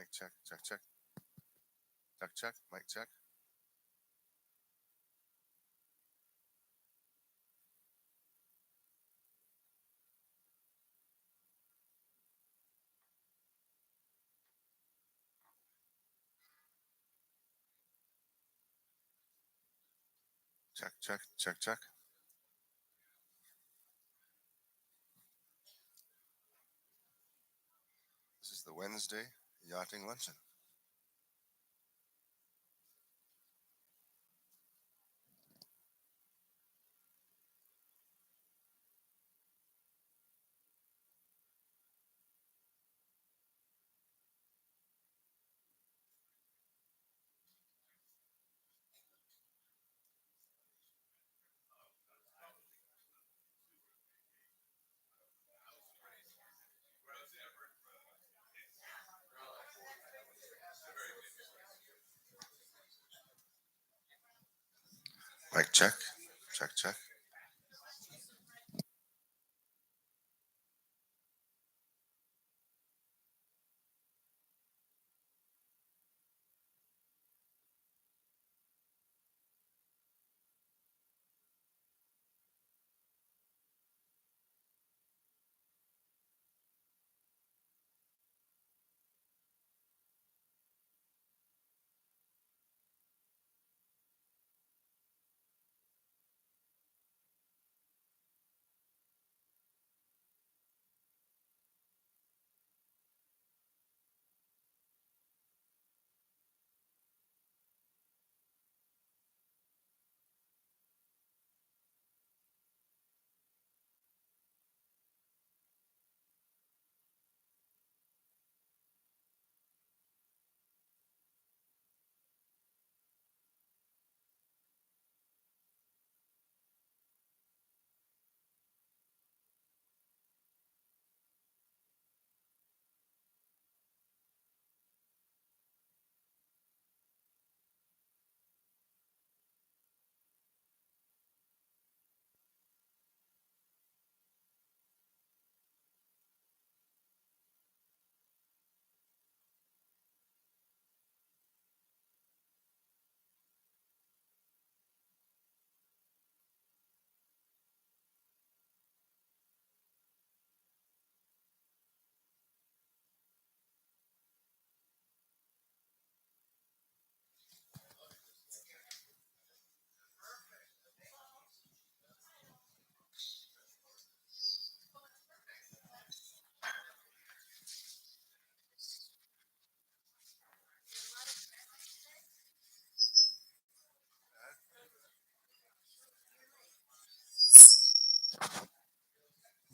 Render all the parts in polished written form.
Mic check, check, check. Check, check, mic check. Check, check, check, check. This is the Wednesday yachting luncheon. Mic check, check, check.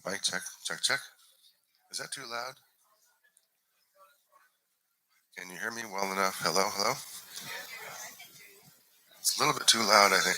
Mic check, check, check. Is that too loud? Can you hear me well enough? Hello, hello? It's a little bit too loud, I think.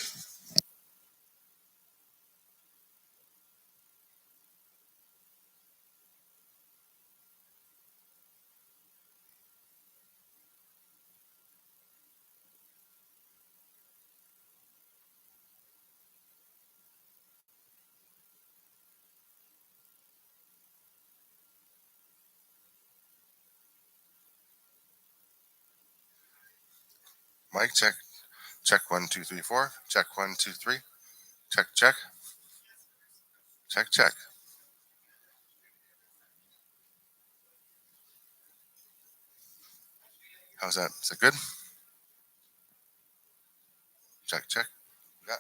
Mic check, check 1 2 3 4. Check 1 2 3. Check, check, check, check. How's that? Is that good? Check, check. Yeah.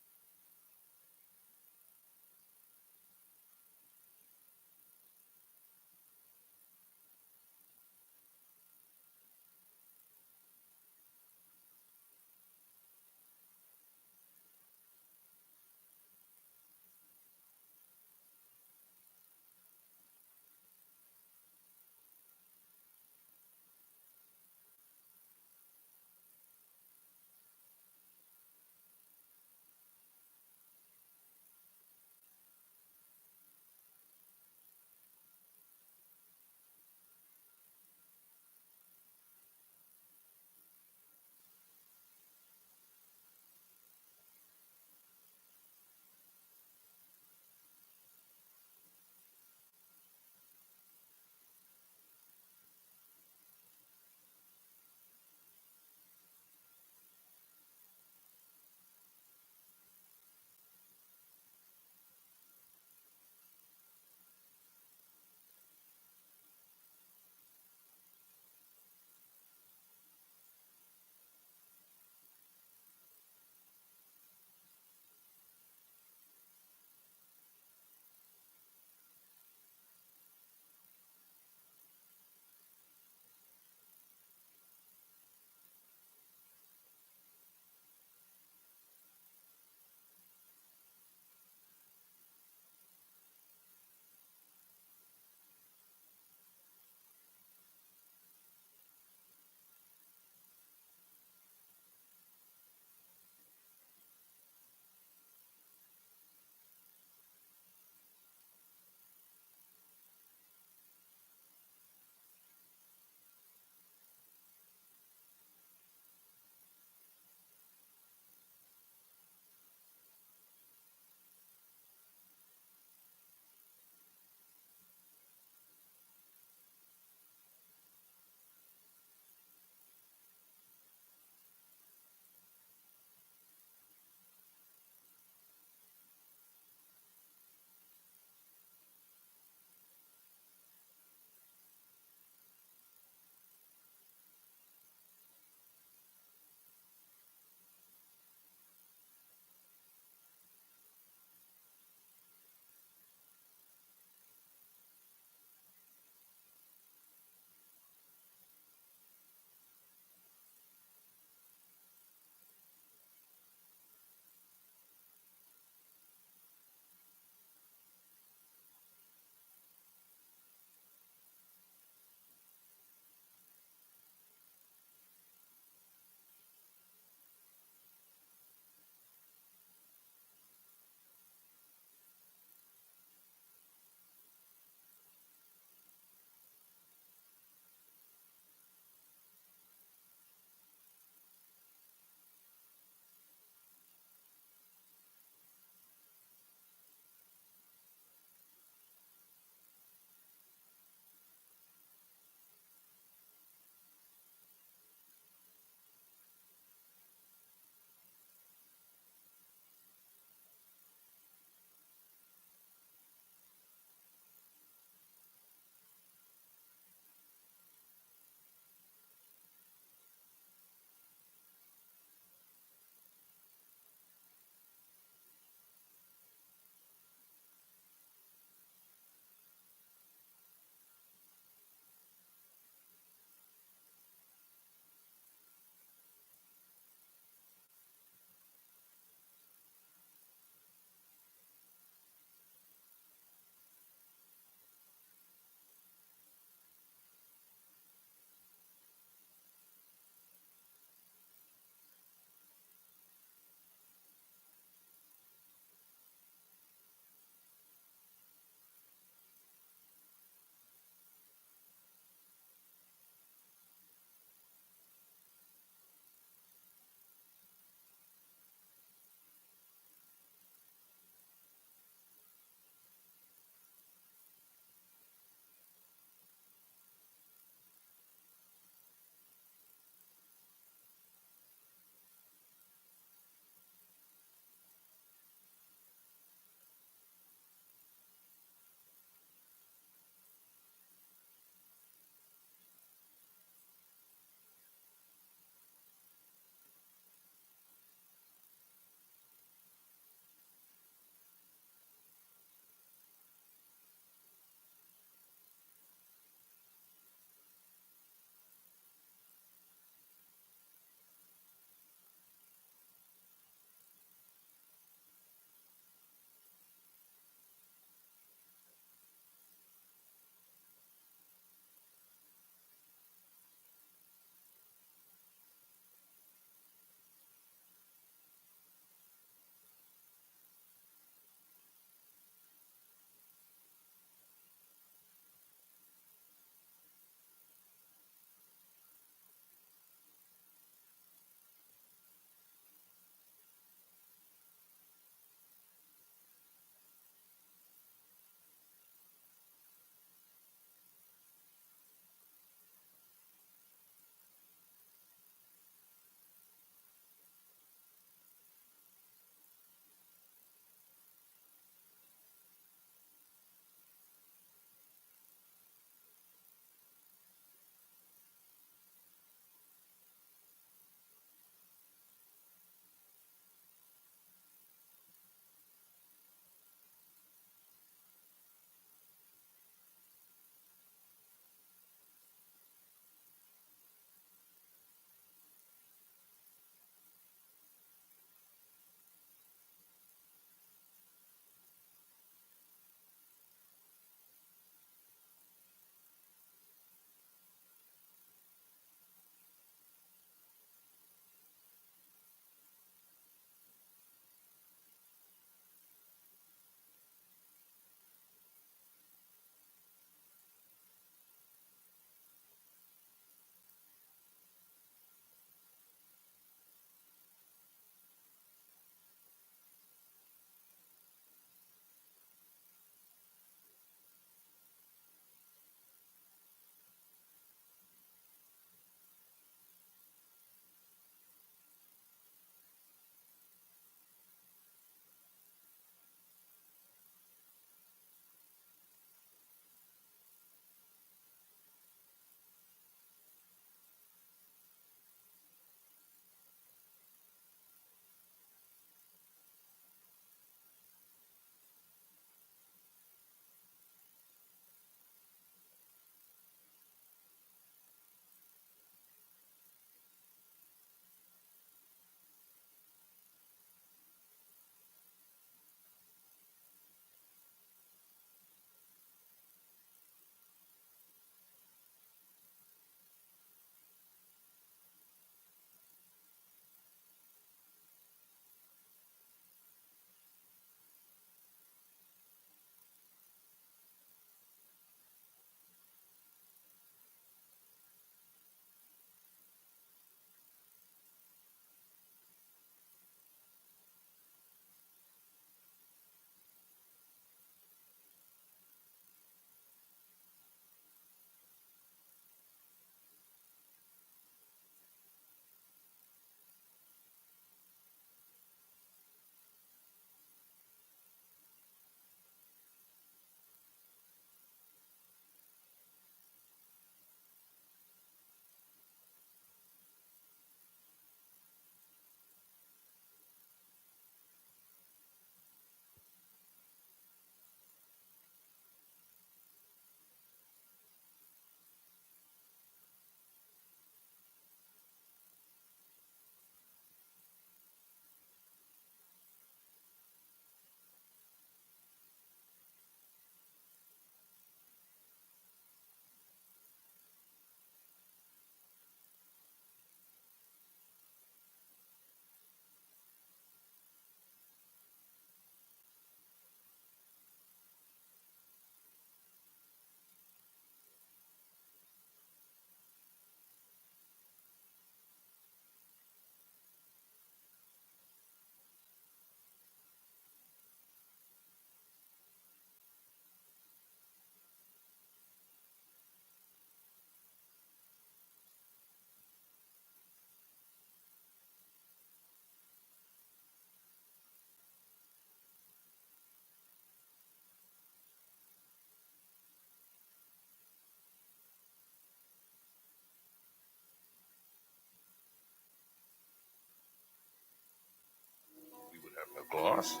glass,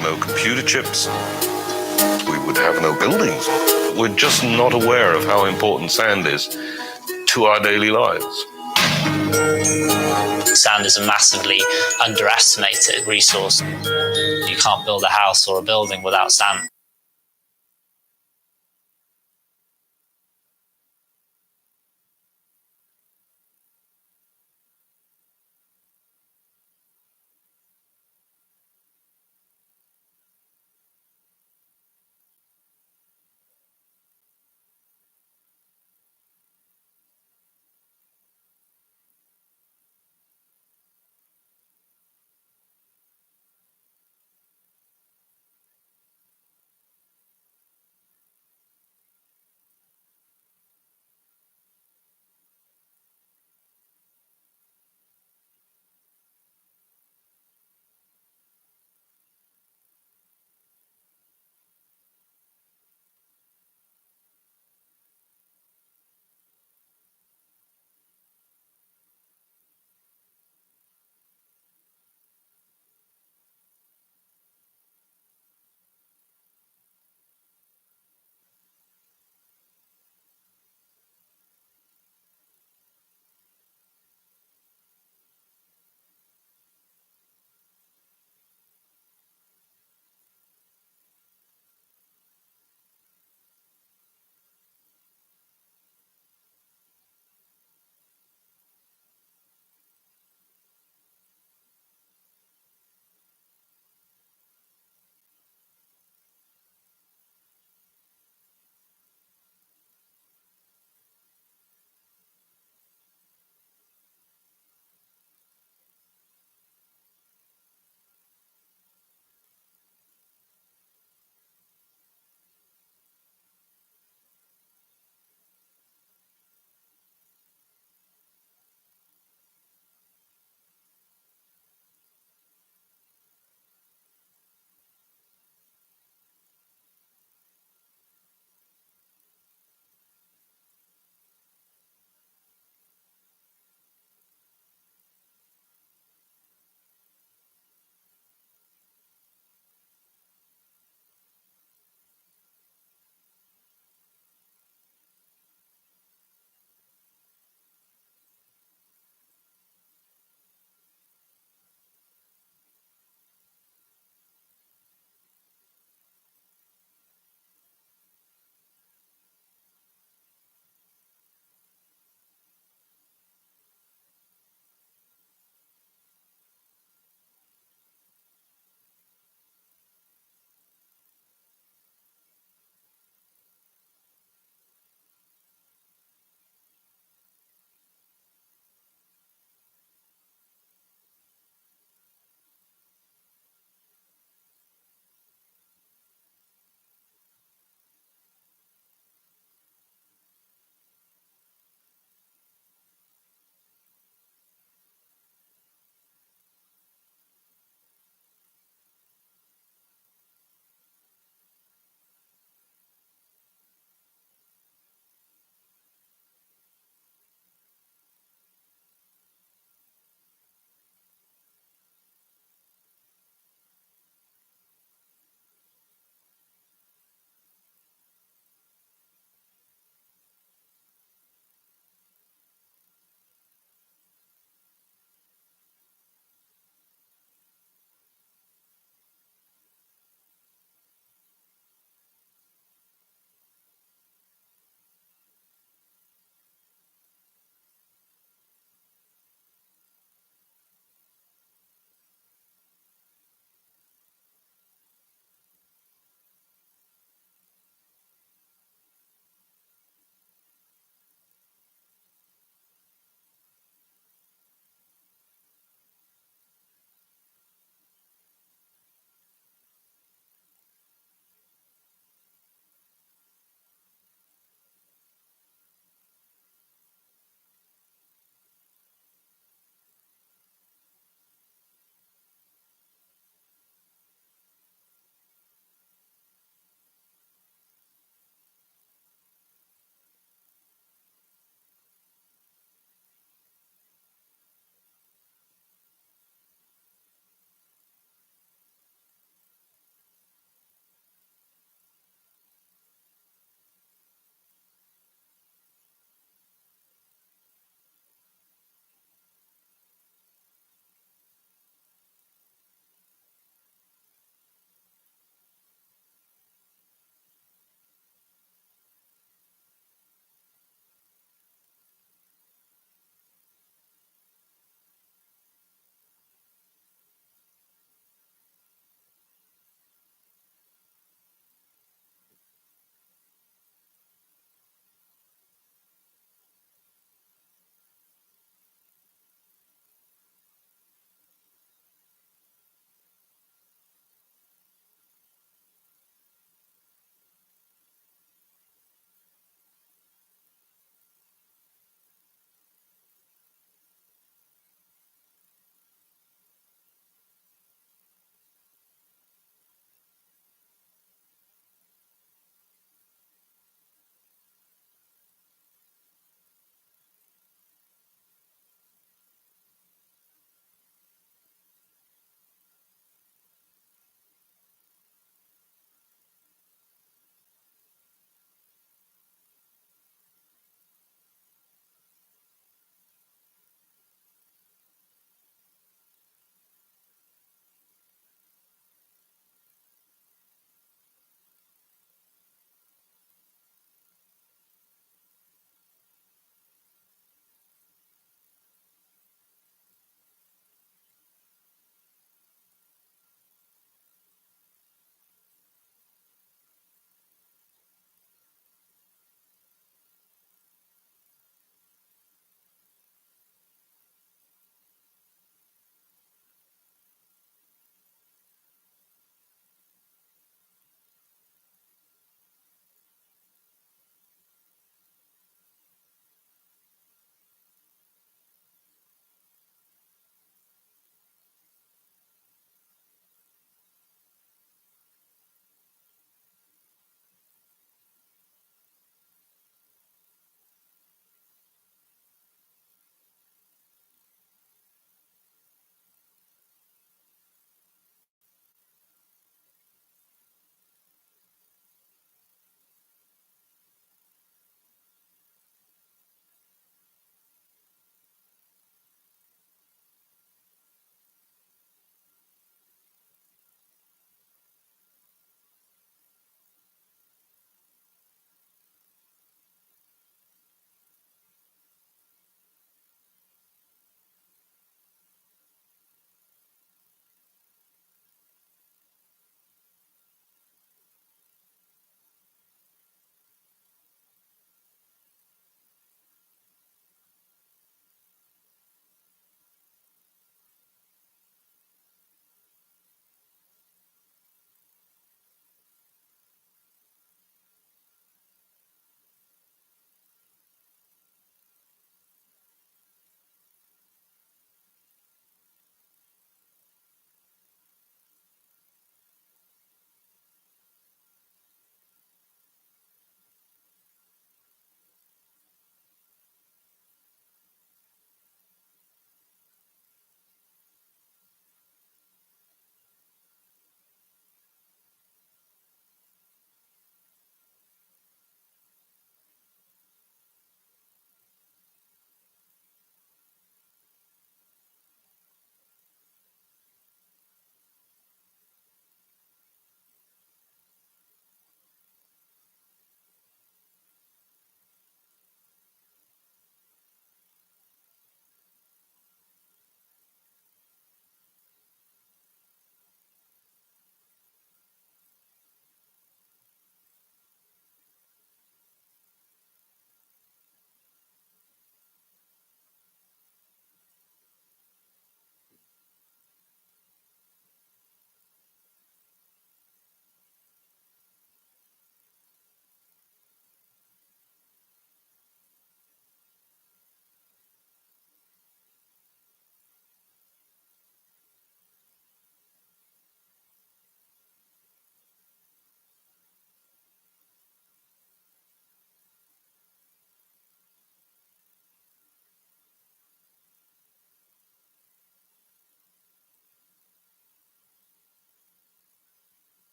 no computer chips, we would have no buildings. We're just not aware of how important sand is to our daily lives. Sand is a massively underestimated resource. You can't build a house or a building without sand.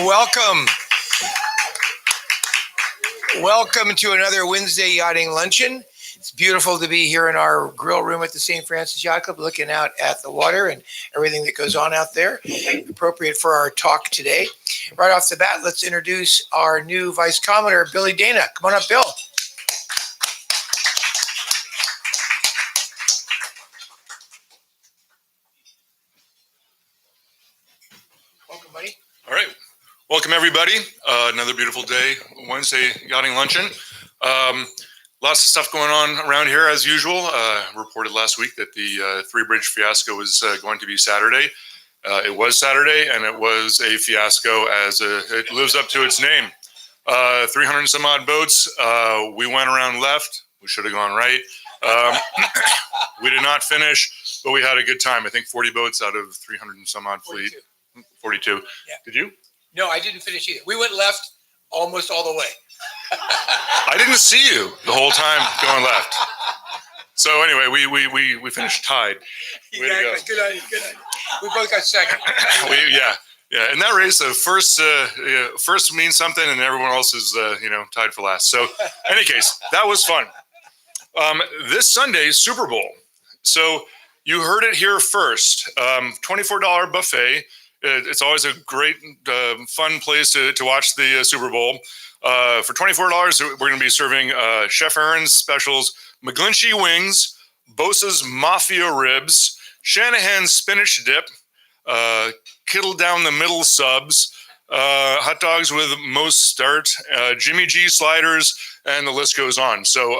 Welcome. Welcome to another Wednesday Yachting Luncheon. It's beautiful to be here in our grill room at the St. Francis Yacht Club, looking out at the water and everything that goes on out there, appropriate for our talk today. Right off the bat, let's introduce our new Vice Commodore, Billy Dana. Come on up, Bill. Welcome, buddy. All right. Welcome, everybody. Another beautiful day, Wednesday Yachting Luncheon. Lots of stuff going on around here as usual. Reported last week that the Three Bridge fiasco was going to be Saturday. It was Saturday, and it was a fiasco as it lives up to its name. 300 and some odd boats. We went around left. We should have gone right. We did not finish, but we had a good time. I think 40 boats out of 300 and some odd fleet. 42. Yeah. Did you? No, I didn't finish either. We went left almost all the way. I didn't see you the whole time going left. So anyway, we finished tied. Way to go. Good on you. Good on you. We both got second. Yeah. In that race, the first means something, and everyone else is tied for last. So, in any case, that was fun. This Sunday, Super Bowl. So you heard it here first. $24 buffet. It's always a great, fun place to watch the Super Bowl. For $24, we're going to be serving Chef Aaron's specials, McGlinchey wings, Bosa's Mafia ribs, Shanahan's spinach dip, Kittle down the middle subs, hot dogs with most start, Jimmy G sliders, and the list goes on. So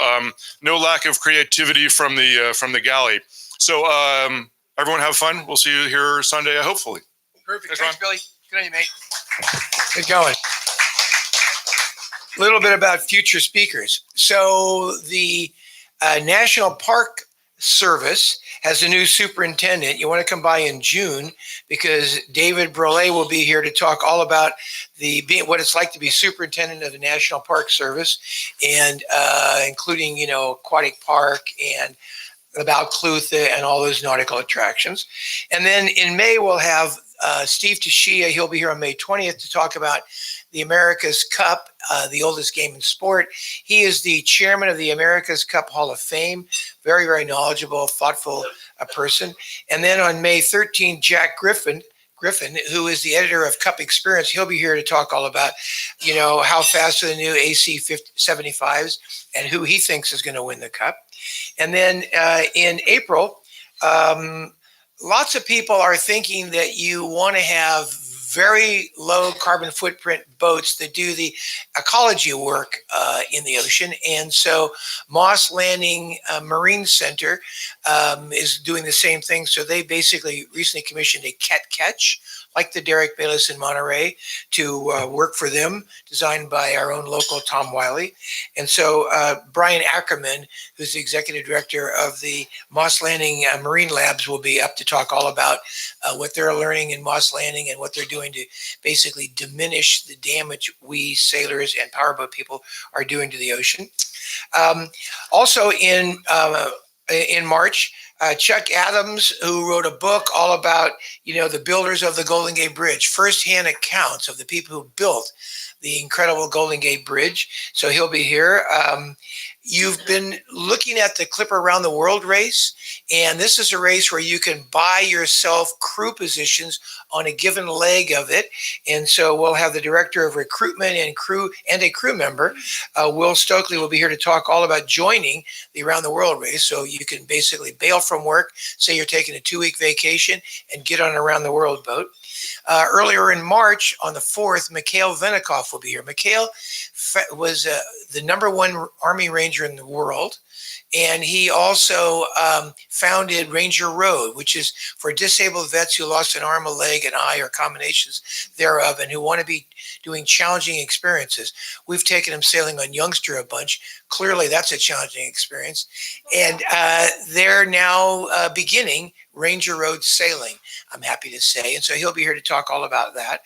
no lack of creativity from the galley. So everyone have fun. We'll see you here Sunday, hopefully. Perfect. Thanks, Billy. Good on you, mate. Good going. A little bit about future speakers. So the National Park Service has a new superintendent. You want to come by in June because David Brole will be here to talk all about what it's like to be superintendent of the National Park Service, and including aquatic park and about Clutha and all those nautical attractions. And then in May we'll have Steve Tashia. He'll be here on May 20th to talk about the America's Cup, the oldest game in sport. He is the chairman of the America's Cup Hall of Fame. Very, very knowledgeable, thoughtful person. And then on May 13th, Jack Griffin, who is the editor of Cup Experience, he'll be here to talk all about, how fast are the new AC 75s and who he thinks is going to win the Cup. And then in April, lots of people are thinking that you want to have very low carbon footprint boats that do the ecology work in the ocean. And so Moss Landing Marine Center is doing the same thing. So they basically recently commissioned a catch, like the Derek Bayless in Monterey, to work for them, designed by our own local Tom Wyl3. And so Brian Ackerman, who's the executive director of the Moss Landing Marine Labs, will be up to talk all about what they're learning in Moss Landing and what they're doing to basically diminish the damage we sailors and powerboat people are doing to the ocean. Also in March, Chuck Adams, who wrote a book all about, the builders of the Golden Gate Bridge, firsthand accounts of the people who built the incredible Golden Gate Bridge. So he'll be here. You've been looking at the Clipper Around the World race, and this is a race where you can buy yourself crew positions on a given leg of it. And so we'll have the director of recruitment and a crew member, Will Stokely, will be here to talk all about joining the Around the World race. So you can basically bail from work, say you're taking a 2-week vacation, and get on an Around the World boat. Earlier in March, on the 4th, Mikhail Venikoff will be here. Mikhail was the #1 Army Ranger in the world. And he also founded Ranger Road, which is for disabled vets who lost an arm, a leg, an eye, or combinations thereof, and who want to be doing challenging experiences. We've taken him sailing on Youngster a bunch. Clearly, that's a challenging experience. And they're now beginning Ranger Road sailing, I'm happy to say. And so he'll be here to talk all about that.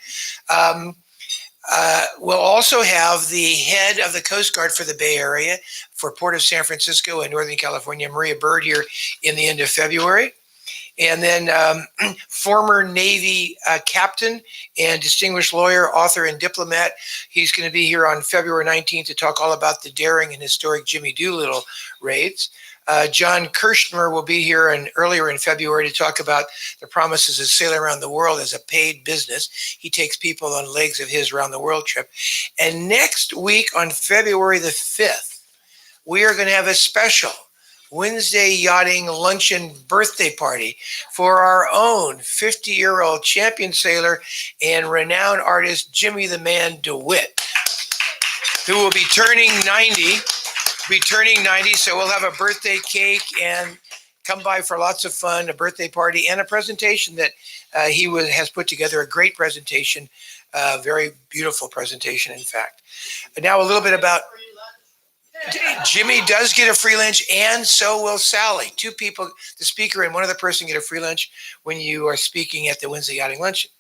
We'll also have the head of the Coast Guard for the Bay Area for Port of San Francisco and Northern California, Maria Bird, here in the end of February. And then former Navy captain and distinguished lawyer, author, and diplomat. He's going to be here on February 19th to talk all about the daring and historic Jimmy Doolittle raids. John Kirshner will be here earlier in February to talk about the promises of sailing around the world as a paid business. He takes people on legs of his around the world trip. And next week on February the 5th, we are going to have a special Wednesday yachting luncheon birthday party for our own 50-year-old champion sailor and renowned artist Jimmy the Man DeWitt, who will be turning 90. So we'll have a birthday cake and come by for lots of fun, a birthday party, and a presentation that has put together, a great presentation, very beautiful presentation, in fact. Now a little bit about Jimmy does get a free lunch, and so will Sally. Two people, the speaker and one other person, get a free lunch when you are speaking at the Wednesday Yachting Luncheon.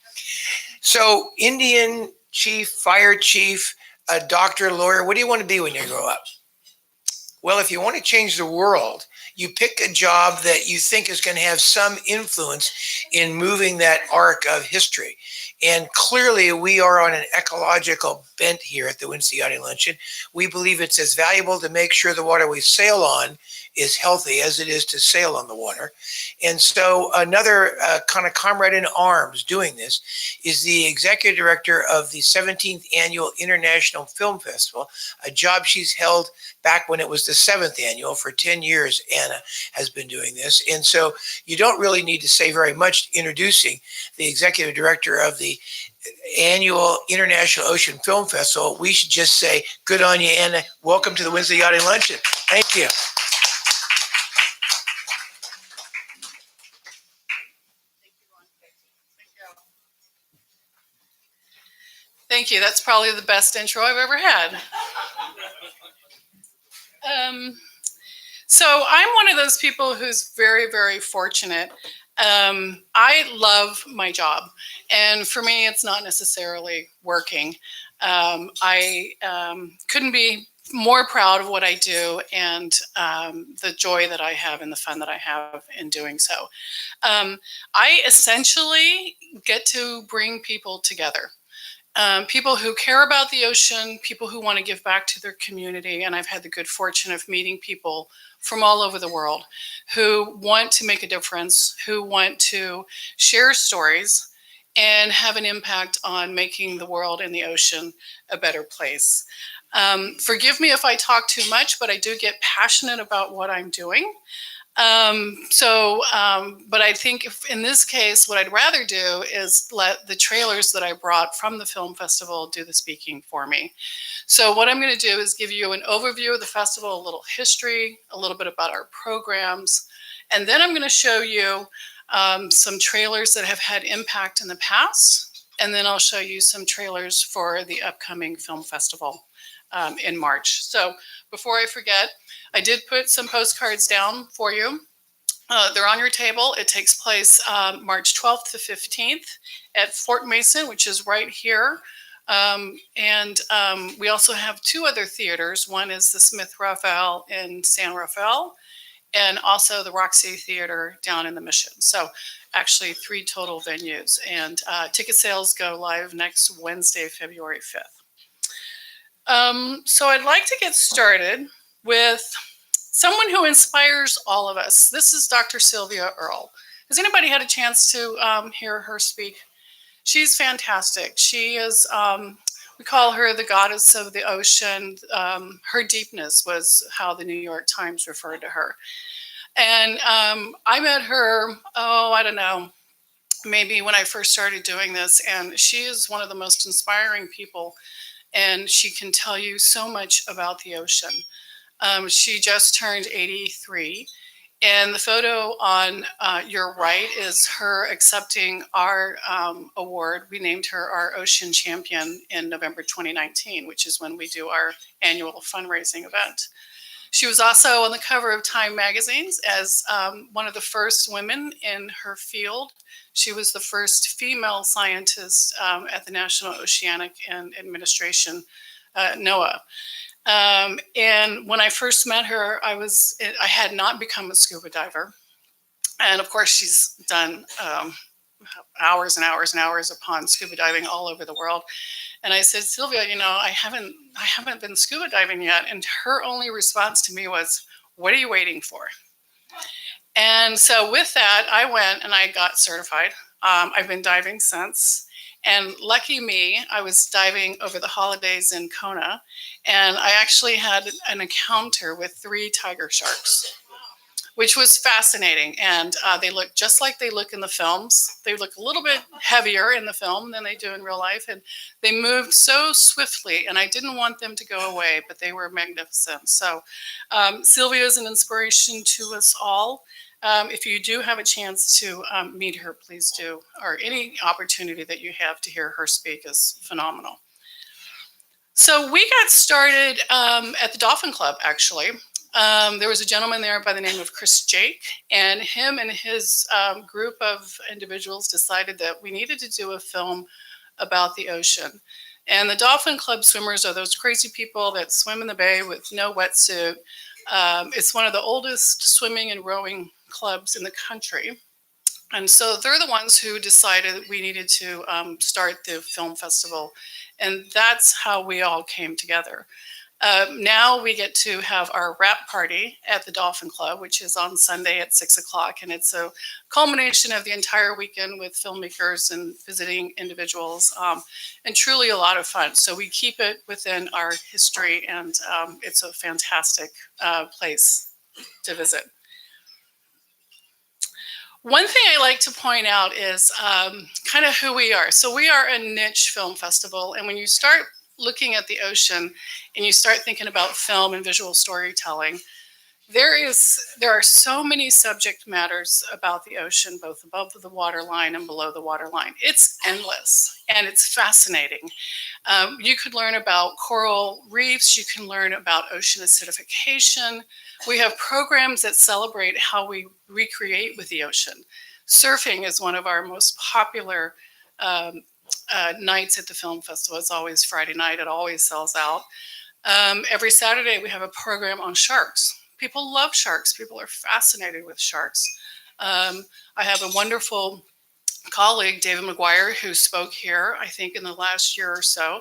So, Indian chief, fire chief, a doctor, lawyer, what do you want to be when you grow up? Well, if you want to change the world, you pick a job that you think is going to have some influence in moving that arc of history. And clearly, we are on an ecological bent here at the Wednesday Yachting Luncheon. We believe it's as valuable to make sure the water we sail on is healthy as it is to sail on the water. And so another kind of comrade in arms doing this is the executive director of the 17th Annual International Film Festival, a job she's held back when it was the 7th annual. For 10 years, Anna has been doing this. And so you don't really need to say very much introducing the executive director of the annual International Ocean Film Festival. We should just say, good on you, Anna. Welcome to the Wednesday Yachting Luncheon. Thank you. Thank you. That's probably the best intro I've ever had. So I'm one of those people who's very, very fortunate. I love my job. And for me, it's not necessarily working. I couldn't be more proud of what I do and the joy that I have and the fun that I have in doing so. I essentially get to bring people together. People who care about the ocean, people who want to give back to their community. And I've had the good fortune of meeting people from all over the world who want to make a difference, who want to share stories and have an impact on making the world and the ocean a better place. Forgive me if I talk too much, but I do get passionate about what I'm doing. But I think in this case, what I'd rather do is let the trailers that I brought from the film festival do the speaking for me. So what I'm going to do is give you an overview of the festival, a little history, a little bit about our programs, and then I'm going to show you some trailers that have had impact in the past, and then I'll show you some trailers for the upcoming film festival in March. So before I forget, I did put some postcards down for you. They're on your table. It takes place March 12th to 15th at Fort Mason, which is right here. We also have two other theaters. One is the Smith Raphael in San Rafael, and also the Roxy Theater down in the Mission. So actually 3 total venues. And ticket sales go live next Wednesday, February 5th. So I'd like to get started with someone who inspires all of us. This is Dr. Sylvia Earle. Has anybody had a chance to hear her speak? She's fantastic. She is, we call her the goddess of the ocean. Her deepness was how the New York Times referred to her. And I met her, I don't know, maybe when I first started doing this. And she is one of the most inspiring people. And she can tell you so much about the ocean. She just turned 83. And the photo on your right is her accepting our award. We named her our Ocean Champion in November 2019, which is when we do our annual fundraising event. She was also on the cover of Time magazines as one of the first women in her field. She was the first female scientist at the National Oceanic and Administration, NOAA. And when I first met her, I had not become a scuba diver. And of course, she's done hours and hours and hours upon scuba diving all over the world. And I said, Sylvia, I haven't been scuba diving yet. And her only response to me was, what are you waiting for? And so with that, I went and I got certified. I've been diving since. And lucky me, I was diving over the holidays in Kona, and I actually had an encounter with 3 tiger sharks, which was fascinating. And they look just like they look in the films. They look a little bit heavier in the film than they do in real life. And they moved so swiftly, and I didn't want them to go away, but they were magnificent. So Sylvia is an inspiration to us all. If you do have a chance to meet her, please do, or any opportunity that you have to hear her speak is phenomenal. So we got started at the Dolphin Club, actually. There was a gentleman there by the name of Chris Jake, and him and his group of individuals decided that we needed to do a film about the ocean. And the Dolphin Club swimmers are those crazy people that swim in the bay with no wetsuit. It's one of the oldest swimming and rowing clubs in the country. And so they're the ones who decided we needed to start the film festival. And that's how we all came together. Now we get to have our wrap party at the Dolphin Club, which is on Sunday at 6 o'clock. And it's a culmination of the entire weekend with filmmakers and visiting individuals, and truly a lot of fun. So we keep it within our history, and it's a fantastic place to visit. One thing I like to point out is kind of who we are. So we are a niche film festival. And when you start looking at the ocean and you start thinking about film and visual storytelling, there are so many subject matters about the ocean, both above the waterline and below the waterline. It's endless and it's fascinating. You could learn about coral reefs. You can learn about ocean acidification. We have programs that celebrate how we recreate with the ocean. Surfing is one of our most popular nights at the film festival. It's always Friday night. It always sells out. Every Saturday we have a program on sharks. People love sharks. People are fascinated with sharks. I have a wonderful colleague, David McGuire, who spoke here, I think, in the last year or so.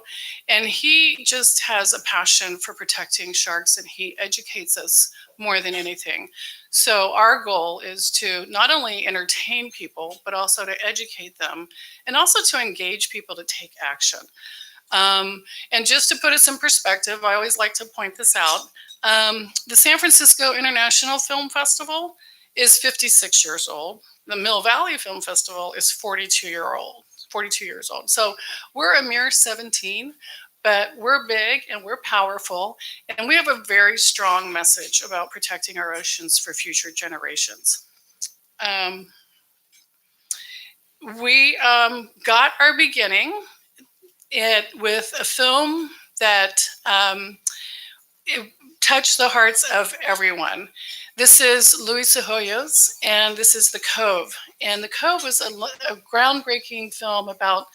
And he just has a passion for protecting sharks, and he educates us more than anything. So our goal is to not only entertain people, but also to educate them, and also to engage people to take action. And just to put us in perspective, I always like to point this out. The San Francisco International Film Festival is 56 years old. The Mill Valley Film Festival is 42 years old. So we're a mere 17, but we're big and we're powerful, and we have a very strong message about protecting our oceans for future generations. We got our beginning with a film that it touched the hearts of everyone. This is Luis Sahoya's, and this is The Cove. And The Cove was a groundbreaking film about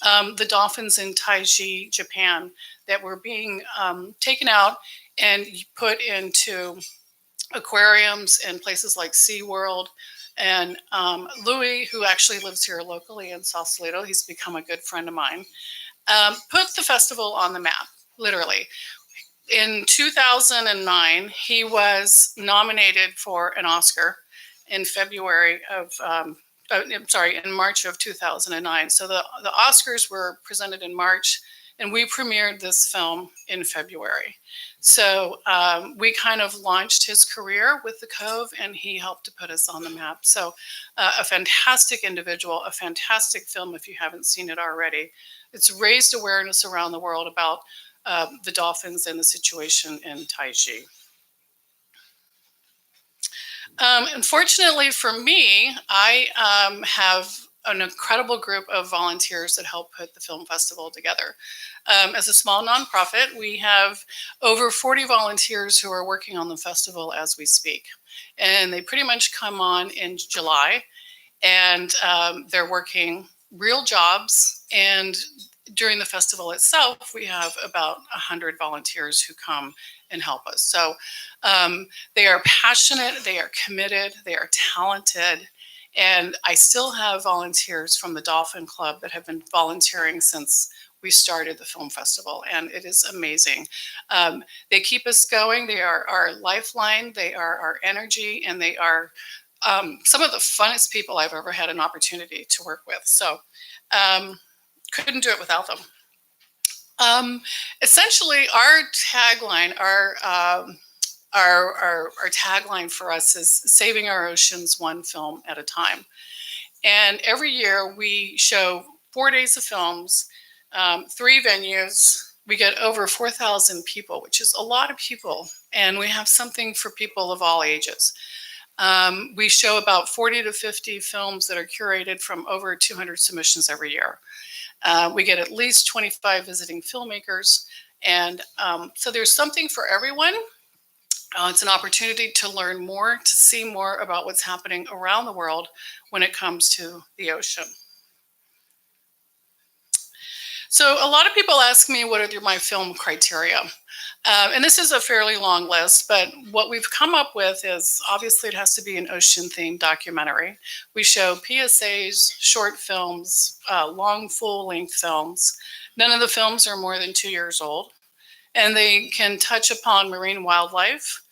the dolphins in Taiji, Japan, that were being taken out and put into aquariums in places like SeaWorld. And Louis, who actually lives here locally in Sausalito, he's become a good friend of mine, put the festival on the map, literally. In 2009, he was nominated for an Oscar in in March of 2009. So the Oscars were presented in March, and we premiered this film in February. So we kind of launched his career with The Cove, and he helped to put us on the map. So a fantastic individual, a fantastic film if you haven't seen it already. It's raised awareness around the world about the dolphins and the situation in Taiji. Unfortunately for me, I have an incredible group of volunteers that help put the film festival together. As a small nonprofit, we have over 40 volunteers who are working on the festival as we speak. And they pretty much come on in July, and they're working real jobs. And during the festival itself, we have about 100 volunteers who come and help us. So they are passionate, they are committed, they are talented. And I still have volunteers from the Dolphin Club that have been volunteering since we started the film festival, and it is amazing. They keep us going. They are our lifeline. They are our energy, and they are some of the funnest people I've ever had an opportunity to work with. So couldn't do it without them. Essentially, our tagline, our tagline for us is saving our oceans one film at a time. And every year we show 4 days of films, 3 venues. We get over 4,000 people, which is a lot of people. And we have something for people of all ages. We show about 40 to 50 films that are curated from over 200 submissions every year. We get at least 25 visiting filmmakers. And so there's something for everyone. It's an opportunity to learn more, to see more about what's happening around the world when it comes to the ocean. So a lot of people ask me, what are my film criteria? And this is a fairly long list, but what we've come up with is, obviously it has to be an ocean-themed documentary. We show PSAs, short films, long full-length films. None of the films are more than 2 years old, and they can touch upon marine wildlife,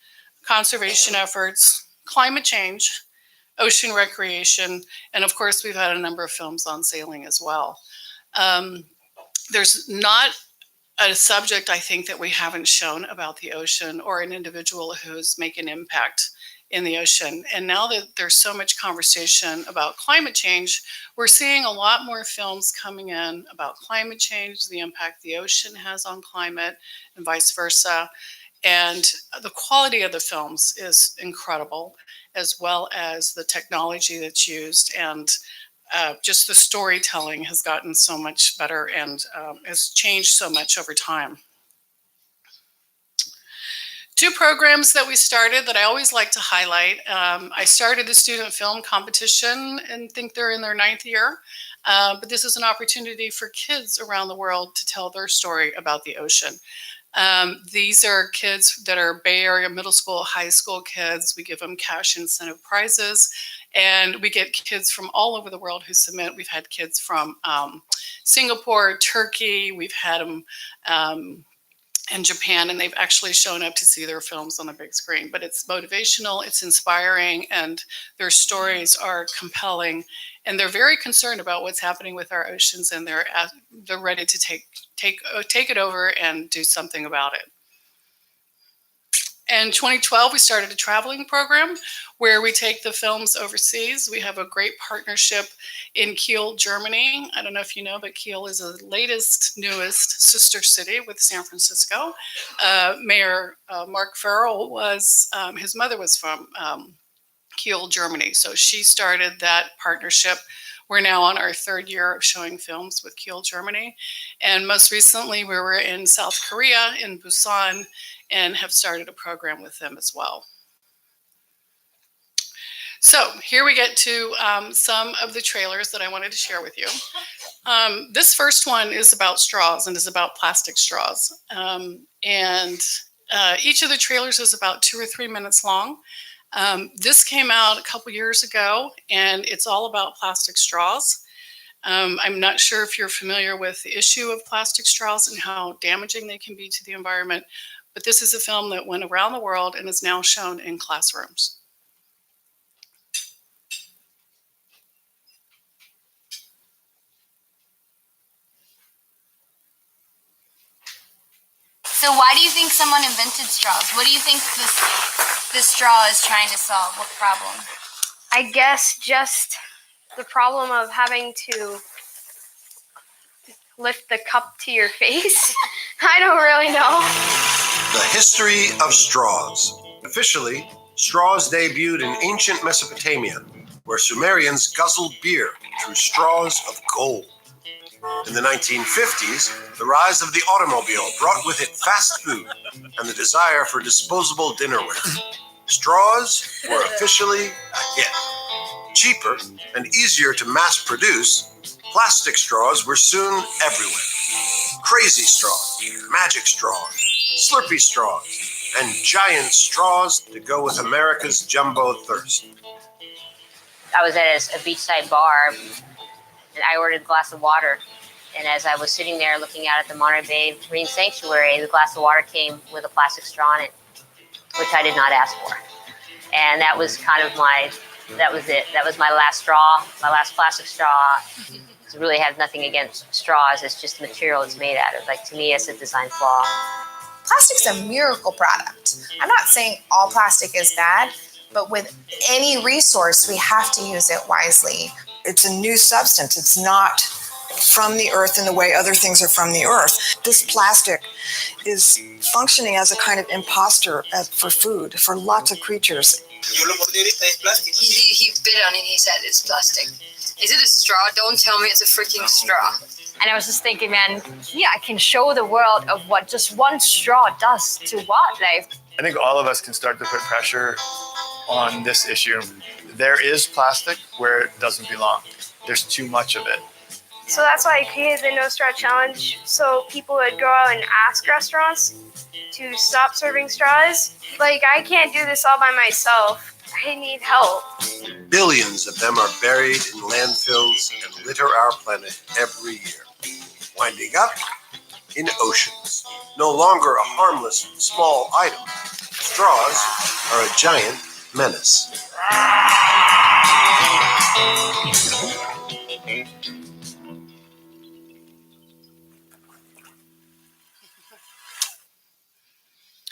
conservation efforts, climate change, ocean recreation, and of course we've had a number of films on sailing as well. There's not a subject, I think, that we haven't shown about the ocean or an individual who's making an impact in the ocean. And now that there's so much conversation about climate change, we're seeing a lot more films coming in about climate change, the impact the ocean has on climate, and vice versa. And the quality of the films is incredible, as well as the technology that's used, and just the storytelling has gotten so much better and has changed so much over time. 2 programs that we started that I always like to highlight. I started the student film competition and think they're in their 9th year. But this is an opportunity for kids around the world to tell their story about the ocean. These are kids that are Bay Area middle school, high school kids. We give them cash incentive prizes, and we get kids from all over the world who submit. We've had kids from Singapore, Turkey. We've had them in Japan, and they've actually shown up to see their films on the big screen. But it's motivational, it's inspiring, and their stories are compelling. And they're very concerned about what's happening with our oceans, and they're ready to take it over and do something about it. In 2012, we started a traveling program where we take the films overseas. We have a great partnership in Kiel, Germany. I don't know if you know, but Kiel is the newest sister city with San Francisco. Mayor Mark Farrell was, his mother was from Kiel, Germany. So she started that partnership. We're now on our 3rd year of showing films with Kiel, Germany. And most recently, we were in South Korea, in Busan, and have started a program with them as well. So here we get to some of the trailers that I wanted to share with you. This first one is about straws and is about plastic straws. Each of the trailers is about 2 or 3 minutes long. This came out a couple years ago, and it's all about plastic straws. I'm not sure if you're familiar with the issue of plastic straws and how damaging they can be to the environment, but this is a film that went around the world and is now shown in classrooms. So why do you think someone invented straws? What do you think this straw is trying to solve? What problem? I guess just the problem of having to lift the cup to your face. I don't really know. The history of straws. Officially, straws debuted in ancient Mesopotamia. where Sumerians guzzled beer through straws of gold. In the 1950s, the rise of the automobile brought with it fast food and the desire for disposable dinnerware. Straws were officially a hit. Cheaper and easier to mass produce, plastic straws were soon everywhere. Crazy straws, magic straws, Slurpee straws, and giant straws to go with America's jumbo thirst. I was at a beachside bar, and I ordered a glass of water. And as I was sitting there looking out at the Monterey Bay Marine Sanctuary, the glass of water came with a plastic straw in it, which I did not ask for. And that was kind of that was it. That was my last straw, my last plastic straw. It really has nothing against straws. It's just the material it's made out of. Like, to me, it's a design flaw. Plastic's a miracle product. I'm not saying all plastic is bad, but with any resource, we have to use it wisely. It's a new substance. It's not from the earth in the way other things are from the earth. This plastic is functioning as a kind of imposter for food for lots of creatures. He bit on it and he said it's plastic. Is it a straw? Don't tell me it's a freaking straw. And I was just thinking, man, yeah, I can show the world of what just one straw does to wildlife. I think all of us can start to put pressure on this issue. There is plastic where it doesn't belong. There's too much of it. So that's why I created the No Straw Challenge, so people would go out and ask restaurants to stop serving straws. Like, I can't do this all by myself. I need help. Billions of them are buried in landfills and litter our planet every year, winding up in oceans. No longer a harmless small item, straws are a giant menace.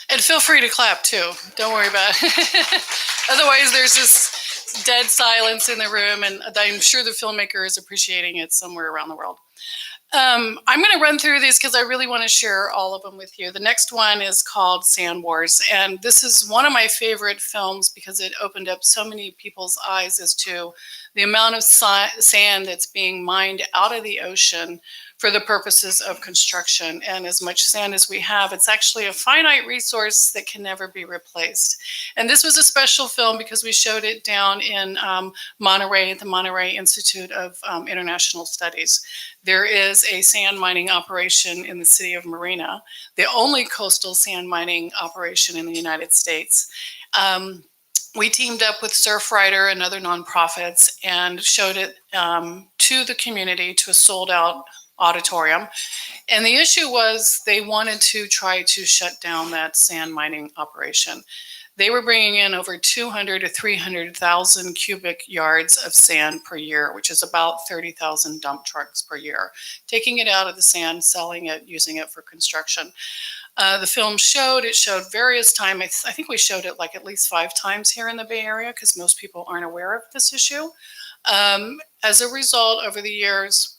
And feel free to clap too. Don't worry about it. Otherwise, there's this dead silence in the room, and I'm sure the filmmaker is appreciating it somewhere around the world. I'm going to run through these because I really want to share all of them with you. The next one is called Sand Wars, and this is one of my favorite films because it opened up so many people's eyes as to the amount of sand that's being mined out of the ocean for the purposes of construction. And as much sand as we have, it's actually a finite resource that can never be replaced. And this was a special film because we showed it down in Monterey at the Monterey Institute of International Studies. There is a sand mining operation in the city of Marina, the only coastal sand mining operation in the United States. We teamed up with Surfrider and other nonprofits and showed it to the community, to a sold-out auditorium. And the issue was they wanted to try to shut down that sand mining operation. They were bringing in over 200 to 300,000 cubic yards of sand per year, which is about 30,000 dump trucks per year, taking it out of the sand, selling it, using it for construction. The film showed various times. I think we showed it like at least 5 times here in the Bay Area because most people aren't aware of this issue. As a result, over the years,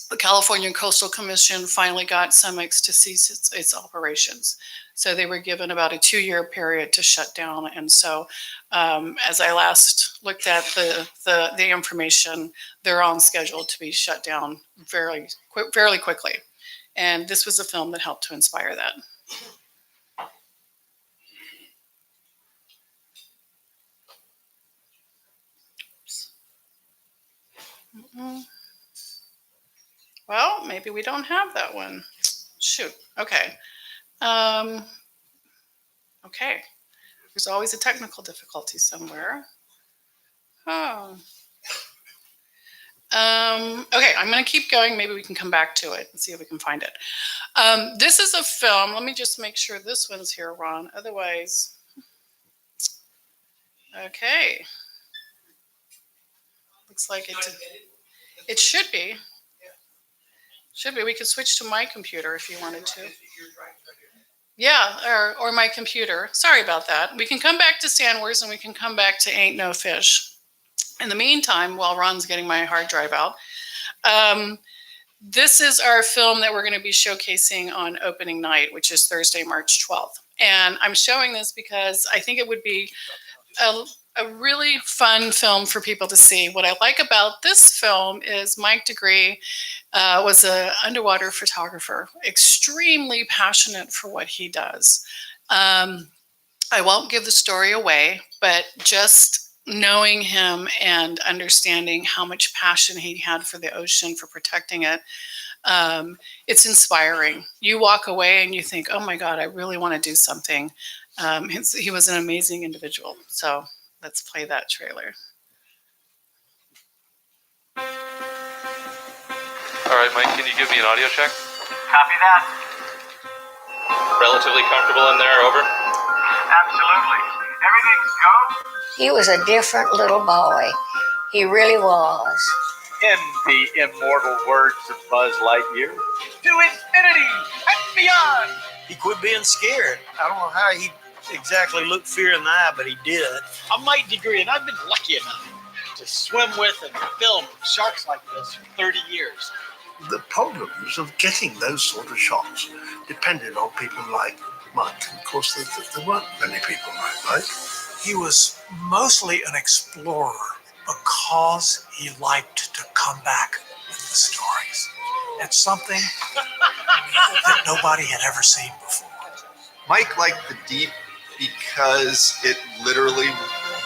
the California Coastal Commission finally got CEMEX to cease its operations. So they were given about a 2-year period to shut down. And so as I last looked at the information, they're on schedule to be shut down fairly quickly. And this was a film that helped to inspire that. Well, maybe we don't have that one. Shoot. Okay. Okay. There's always a technical difficulty somewhere. Oh. Okay, I'm going to keep going. Maybe we can come back to it and see if we can find it. This is a film. Let me just make sure this one's here, Ron. Otherwise, okay. Looks like it should be. Should be. We could switch to my computer if you wanted to. Yeah, or my computer. Sorry about that. We can come back to Sand Wars and we can come back to Ain't No Fish. In the meantime, while Ron's getting my hard drive out, this is our film that we're going to be showcasing on opening night, which is Thursday, March 12th. And I'm showing this because I think it would be a really fun film for people to see. What I like about this film is Mike Degree was an underwater photographer, extremely passionate for what he does. I won't give the story away, but just knowing him and understanding how much passion he had for the ocean, for protecting it, it's inspiring. You walk away and you think, oh my God, I really want to do something. He was an amazing individual. So let's play that trailer. All right, Mike, can you give me an audio check? Copy that. Relatively comfortable in there, over? Absolutely. Everything's go? He was a different little boy. He really was. In the immortal words of Buzz Lightyear, to infinity and beyond. He quit being scared. I don't know how he exactly looked fear in the eye, but he did. I'm Mike Degree, and I've been lucky enough to swim with and film sharks like this for 30 years. The problems of getting those sort of shots depended on people like Mike. And of course, there weren't many people like Mike. He was mostly an explorer because he liked to come back with the stories. It's something that nobody had ever seen before. Mike liked the deep because it literally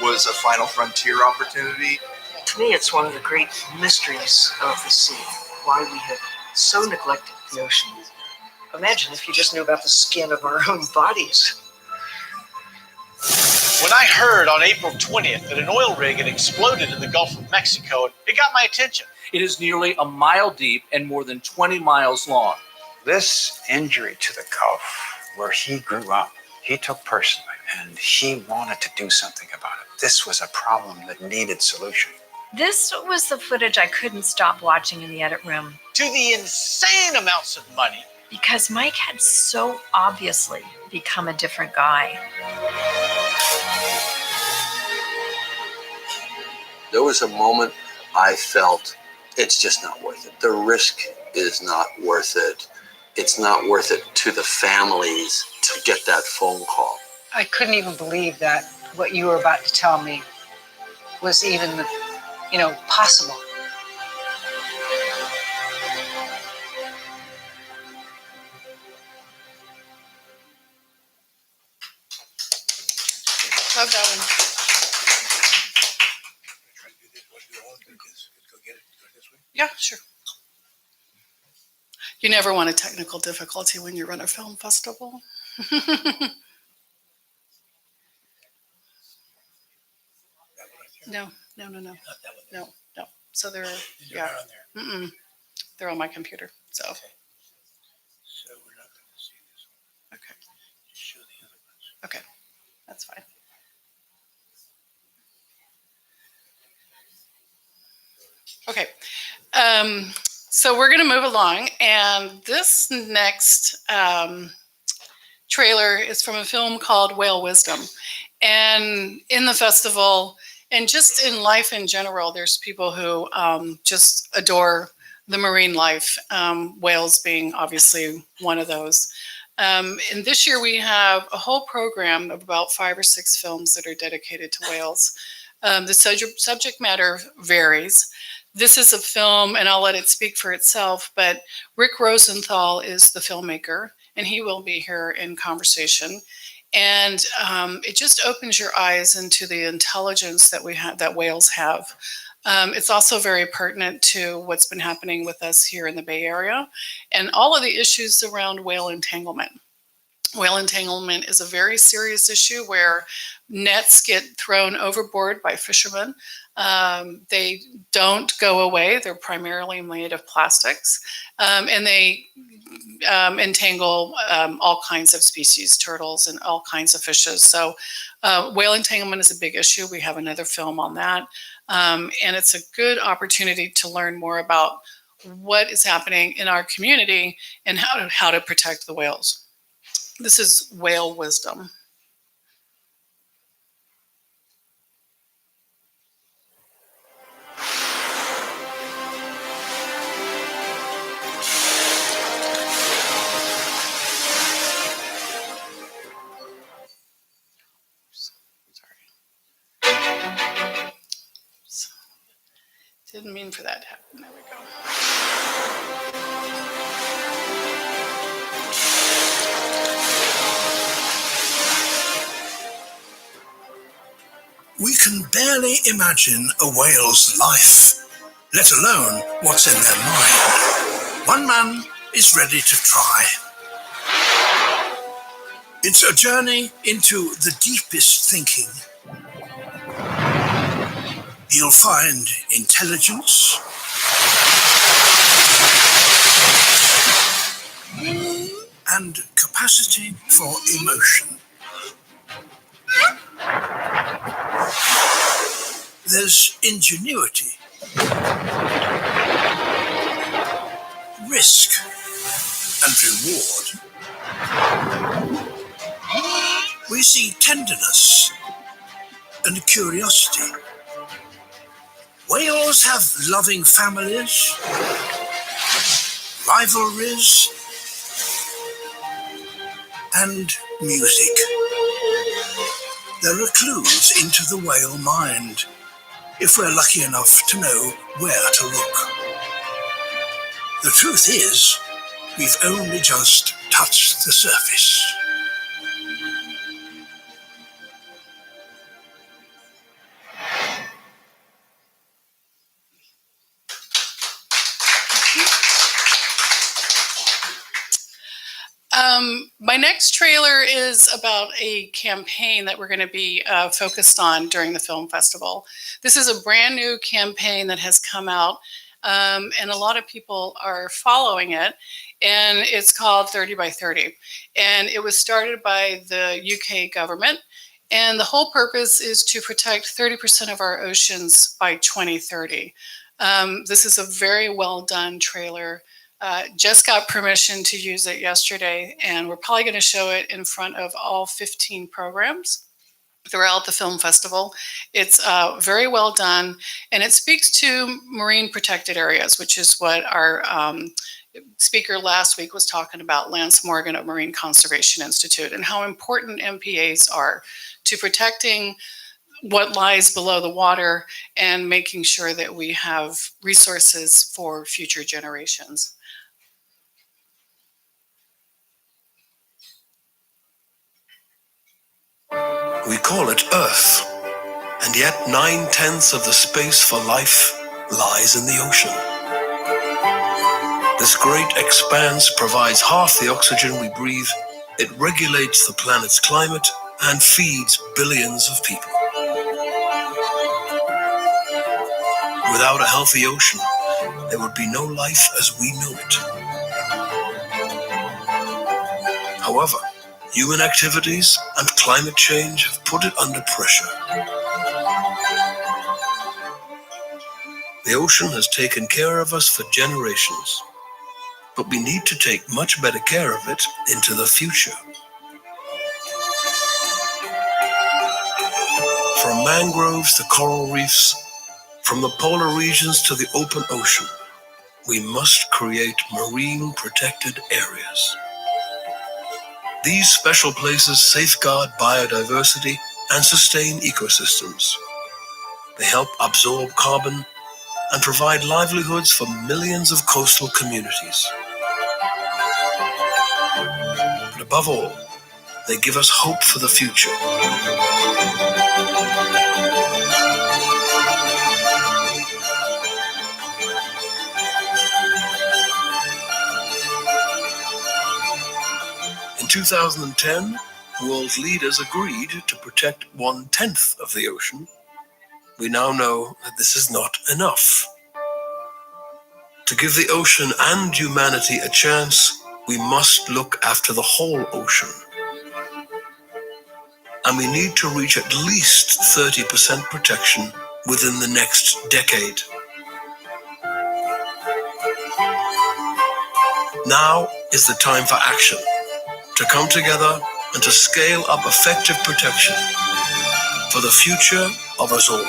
was a final frontier opportunity. To me, it's one of the great mysteries of the sea, why we have so neglected the ocean. Imagine if you just knew about the skin of our own bodies. When I heard on April 20th that an oil rig had exploded in the Gulf of Mexico, it got my attention. It is nearly a mile deep and more than 20 miles long. This injury to the Gulf, where he grew up, he took personally, and he wanted to do something about it. This was a problem that needed solution. This was the footage I couldn't stop watching in the edit room. To the insane amounts of money. Because Mike had so obviously become a different guy. There was a moment I felt it's just not worth it. The risk is not worth it. It's not worth it to the families to get that phone call. I couldn't even believe that what you were about to tell me was even, possible. Love that one. Yeah, sure. You never want a technical difficulty when you run a film festival. No. So they're they're on my computer. So. Okay. So we're not going to see this one. Okay. Just show the other ones. Okay, that's fine. Okay. So we're going to move along, and this next trailer is from a film called Whale Wisdom. And in the festival, and just in life in general, there's people who just adore the marine life, whales being obviously one of those. And this year we have a whole program of about 5 or 6 films that are dedicated to whales. The subject matter varies. This is a film, and I'll let it speak for itself, but Rick Rosenthal is the filmmaker, and he will be here in conversation. And it just opens your eyes into the intelligence that that whales have. It's also very pertinent to what's been happening with us here in the Bay Area and all of the issues around whale entanglement. Whale entanglement is a very serious issue where nets get thrown overboard by fishermen. They don't go away. They're primarily made of plastics, and they entangle all kinds of species, turtles and all kinds of fishes. So whale entanglement is a big issue. We have another film on that. And it's a good opportunity to learn more about what is happening in our community and how to protect the whales. This is Whale Wisdom. Didn't mean for that to happen. There we go. We can barely imagine a whale's life, let alone what's in their mind. One man is ready to try. It's a journey into the deepest thinking. He'll find intelligence, and capacity for emotion. There's ingenuity, risk, and reward. We see tenderness and curiosity. Whales have loving families, rivalries, and music. There are clues into the whale mind, if we're lucky enough to know where to look. The truth is, we've only just touched the surface. My next trailer is about a campaign that we're going to be focused on during the film festival. This is a brand new campaign that has come out, and a lot of people are following it, and it's called 30 by 30. And it was started by the UK government, and the whole purpose is to protect 30% of our oceans by 2030. This is a very well done trailer. Just got permission to use it yesterday, and we're probably going to show it in front of all 15 programs throughout the film festival. It's very well done, and it speaks to marine protected areas, which is what our speaker last week was talking about, Lance Morgan of Marine Conservation Institute, and how important MPAs are to protecting what lies below the water and making sure that we have resources for future generations. We call it Earth, and yet 9/10 of the space for life lies in the ocean. This great expanse provides half the oxygen we breathe, it regulates the planet's climate, and feeds billions of people. Without a healthy ocean, there would be no life as we know it. However, human activities and climate change have put it under pressure. The ocean has taken care of us for generations, but we need to take much better care of it into the future. From mangroves to coral reefs, from the polar regions to the open ocean, we must create marine protected areas. These special places safeguard biodiversity and sustain ecosystems. They help absorb carbon and provide livelihoods for millions of coastal communities. But above all, they give us hope for the future. In 2010, world leaders agreed to protect 1/10 of the ocean. We now know that this is not enough. To give the ocean and humanity a chance, we must look after the whole ocean. And we need to reach at least 30% protection within the next decade. Now is the time for action, to come together and to scale up effective protection for the future of us all.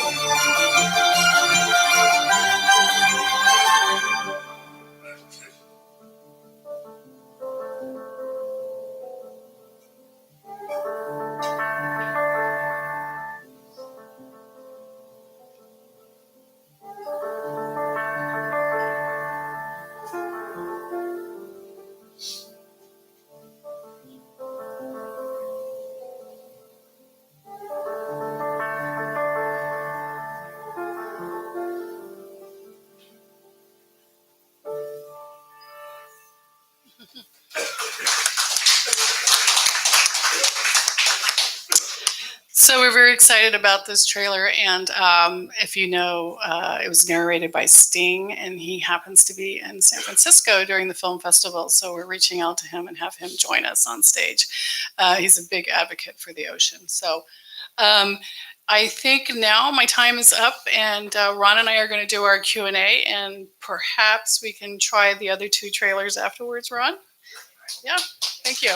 So we're very excited about this trailer, and if you know, it was narrated by Sting, and he happens to be in San Francisco during the film festival, so we're reaching out to him and have him join us on stage. He's a big advocate for the ocean. So I think now my time is up, and Ron and I are going to do our Q&A, and perhaps we can try the other two trailers afterwards, Ron? Yeah, thank you.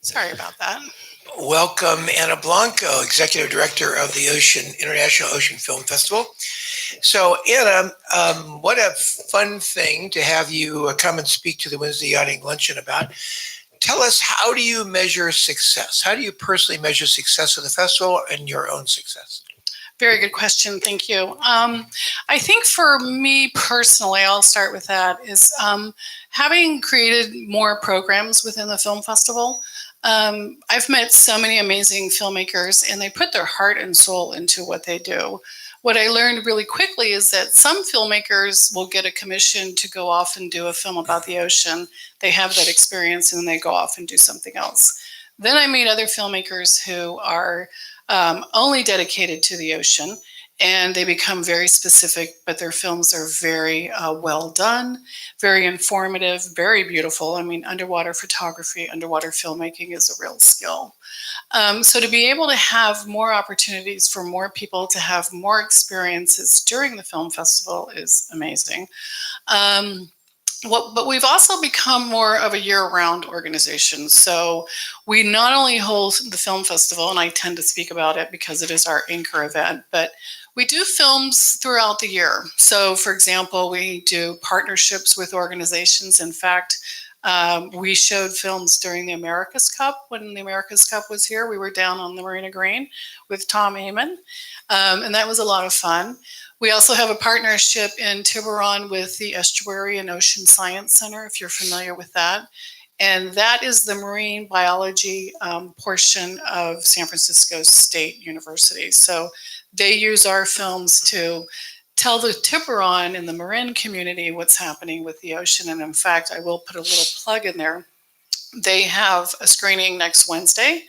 Sorry about that. Welcome, Anna Blanco, Executive Director of the International Ocean Film Festival. So, Anna, what a fun thing to have you come and speak to the Wednesday Yachting Luncheon about. Tell us, how do you measure success? How do you personally measure success of the festival and your own success? Very good question. Thank you. I think for me personally, I'll start with that, is having created more programs within the film festival. I've met so many amazing filmmakers, and they put their heart and soul into what they do. What I learned really quickly is that some filmmakers will get a commission to go off and do a film about the ocean. They have that experience and they go off and do something else. Then I meet other filmmakers who are only dedicated to the ocean, and they become very specific, but their films are very well done, very informative, very beautiful. I mean, underwater photography, underwater filmmaking is a real skill. So to be able to have more opportunities for more people to have more experiences during the film festival is amazing. But we've also become more of a year-round organization. So we not only hold the film festival, and I tend to speak about it because it is our anchor event, but we do films throughout the year. So, for example, we do partnerships with organizations. In fact, we showed films during the America's Cup. When the America's Cup was here, we were down on the Marina Green with Tom Heyman, and that was a lot of fun. We also have a partnership in Tiburon with the Estuary and Ocean Science Center, if you're familiar with that. And that is the marine biology portion of San Francisco State University. So they use our films to tell the Tiburon and the Marin community what's happening with the ocean. And in fact, I will put a little plug in there. They have a screening next Wednesday.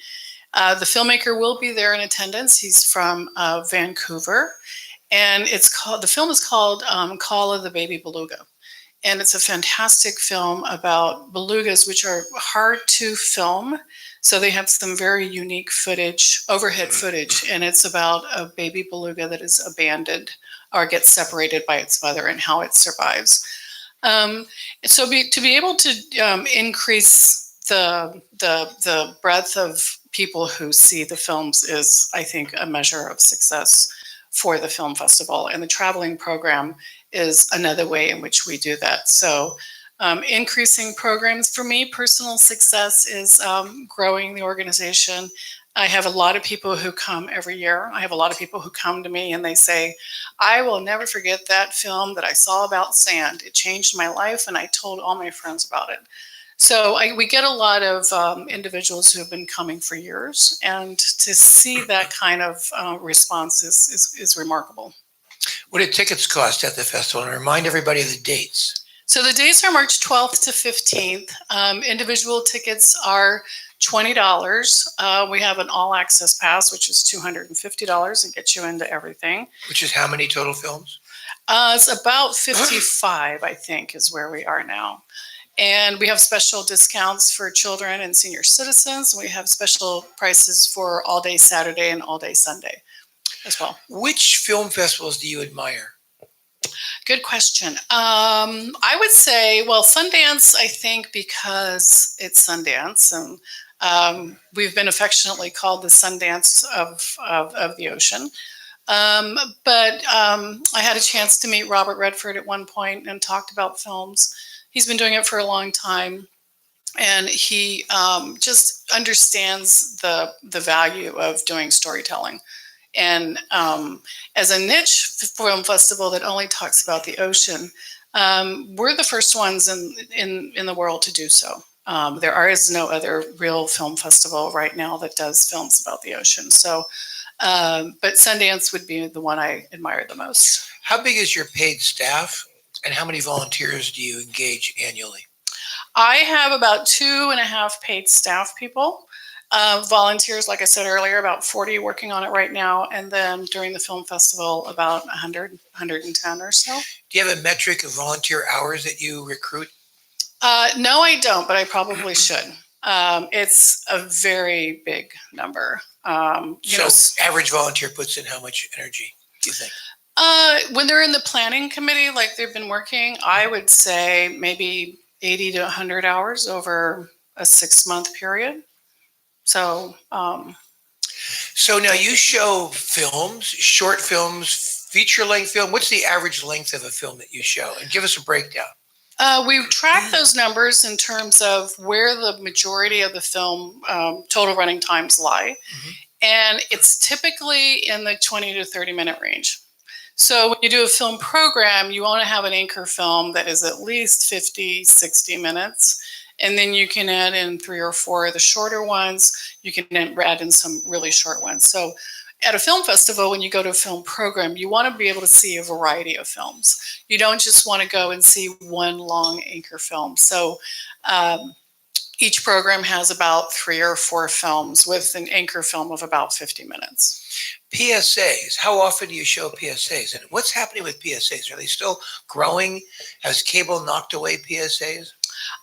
The filmmaker will be there in attendance. He's from Vancouver. And the film is called Call of the Baby Beluga. And it's a fantastic film about belugas, which are hard to film. So they have some very unique footage, overhead footage. And it's about a baby beluga that is abandoned or gets separated by its mother and how it survives. To be able to increase the breadth of people who see the films is, I think, a measure of success for the film festival. And the traveling program is another way in which we do that. So increasing programs, for me, personal success is growing the organization. I have a lot of people who come every year. I have a lot of people who come to me and they say, I will never forget that film that I saw about sand. It changed my life, and I told all my friends about it. So we get a lot of individuals who have been coming for years, and to see that kind of response is remarkable. What do tickets cost at the festival? And remind everybody of the dates. So the dates are March 12th to 15th. Individual tickets are $20. We have an all-access pass, which is $250 and gets you into everything. Which is how many total films? It's about 55, I think, is where we are now. And we have special discounts for children and senior citizens. We have special prices for all day Saturday and all day Sunday as well. Which film festivals do you admire? Good question. I would say, well, Sundance, I think, because it's Sundance, and we've been affectionately called the Sundance of the ocean. But I had a chance to meet Robert Redford at one point and talked about films. He's been doing it for a long time, and he just understands the value of doing storytelling. And as a niche film festival that only talks about the ocean, we're the first ones in the world to do so. There is no other real film festival right now that does films about the ocean. So But Sundance would be the one I admire the most. How big is your paid staff, and how many volunteers do you engage annually? I have about 2.5 paid staff people. Volunteers, like I said earlier, about 40 working on it right now. And then during the film festival, about 100, 110 or so. Do you have a metric of volunteer hours that you recruit? No, I don't, but I probably should. It's a very big number. Average volunteer puts in how much energy, do you think? When they're in the planning committee, like they've been working, I would say maybe 80 to 100 hours over a 6-month period. So now you show films, short films, feature-length film. What's the average length of a film that you show? And give us a breakdown. We track those numbers in terms of where the majority of the film total running times lie. And it's typically in the 20 to 30-minute range. So when you do a film program, you want to have an anchor film that is at least 50, 60 minutes. And then you can add in 3 or 4 of the shorter ones. You can add in some really short ones. So at a film festival, when you go to a film program, you want to be able to see a variety of films. You don't just want to go and see one long anchor film. So each program has about 3 or 4 films with an anchor film of about 50 minutes. PSAs, how often do you show PSAs? And what's happening with PSAs? Are they still growing? Has cable knocked away PSAs?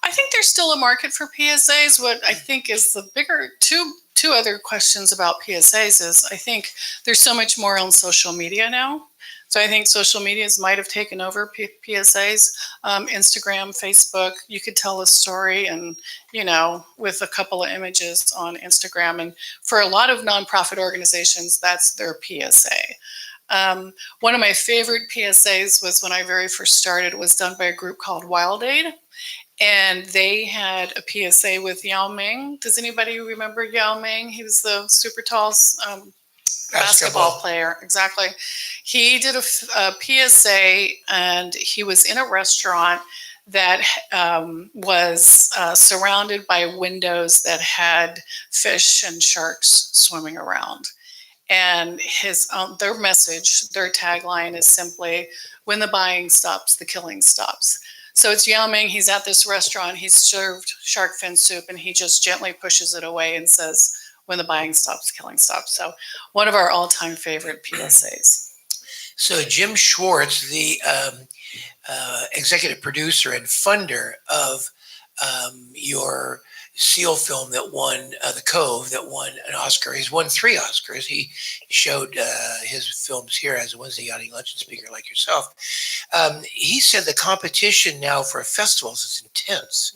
I think there's still a market for PSAs. What I think is the bigger two other questions about PSAs is I think there's so much more on social media now. So I think social medias might have taken over PSAs. Instagram, Facebook, you could tell a story and, with a couple of images on Instagram. And for a lot of nonprofit organizations, that's their PSA. One of my favorite PSAs was when I very first started. It was done by a group called wyl3. And they had a PSA with Yao Ming. Does anybody remember Yao Ming? He was the super tall basketball player. Exactly. He did a PSA, and he was in a restaurant that was surrounded by windows that had fish and sharks swimming around. And their message, their tagline is simply, "When the buying stops, the killing stops." So it's Yao Ming. He's at this restaurant. He's served shark fin soup, and he just gently pushes it away and says, "When the buying stops, killing stops." So one of our all-time favorite PSAs. So Jim Schwartz, the executive producer and funder of your SEAL film that won, The Cove, that won an Oscar. He's won 3 Oscars. He showed his films here as a Wednesday Yachting Luncheon speaker like yourself. He said the competition now for festivals is intense.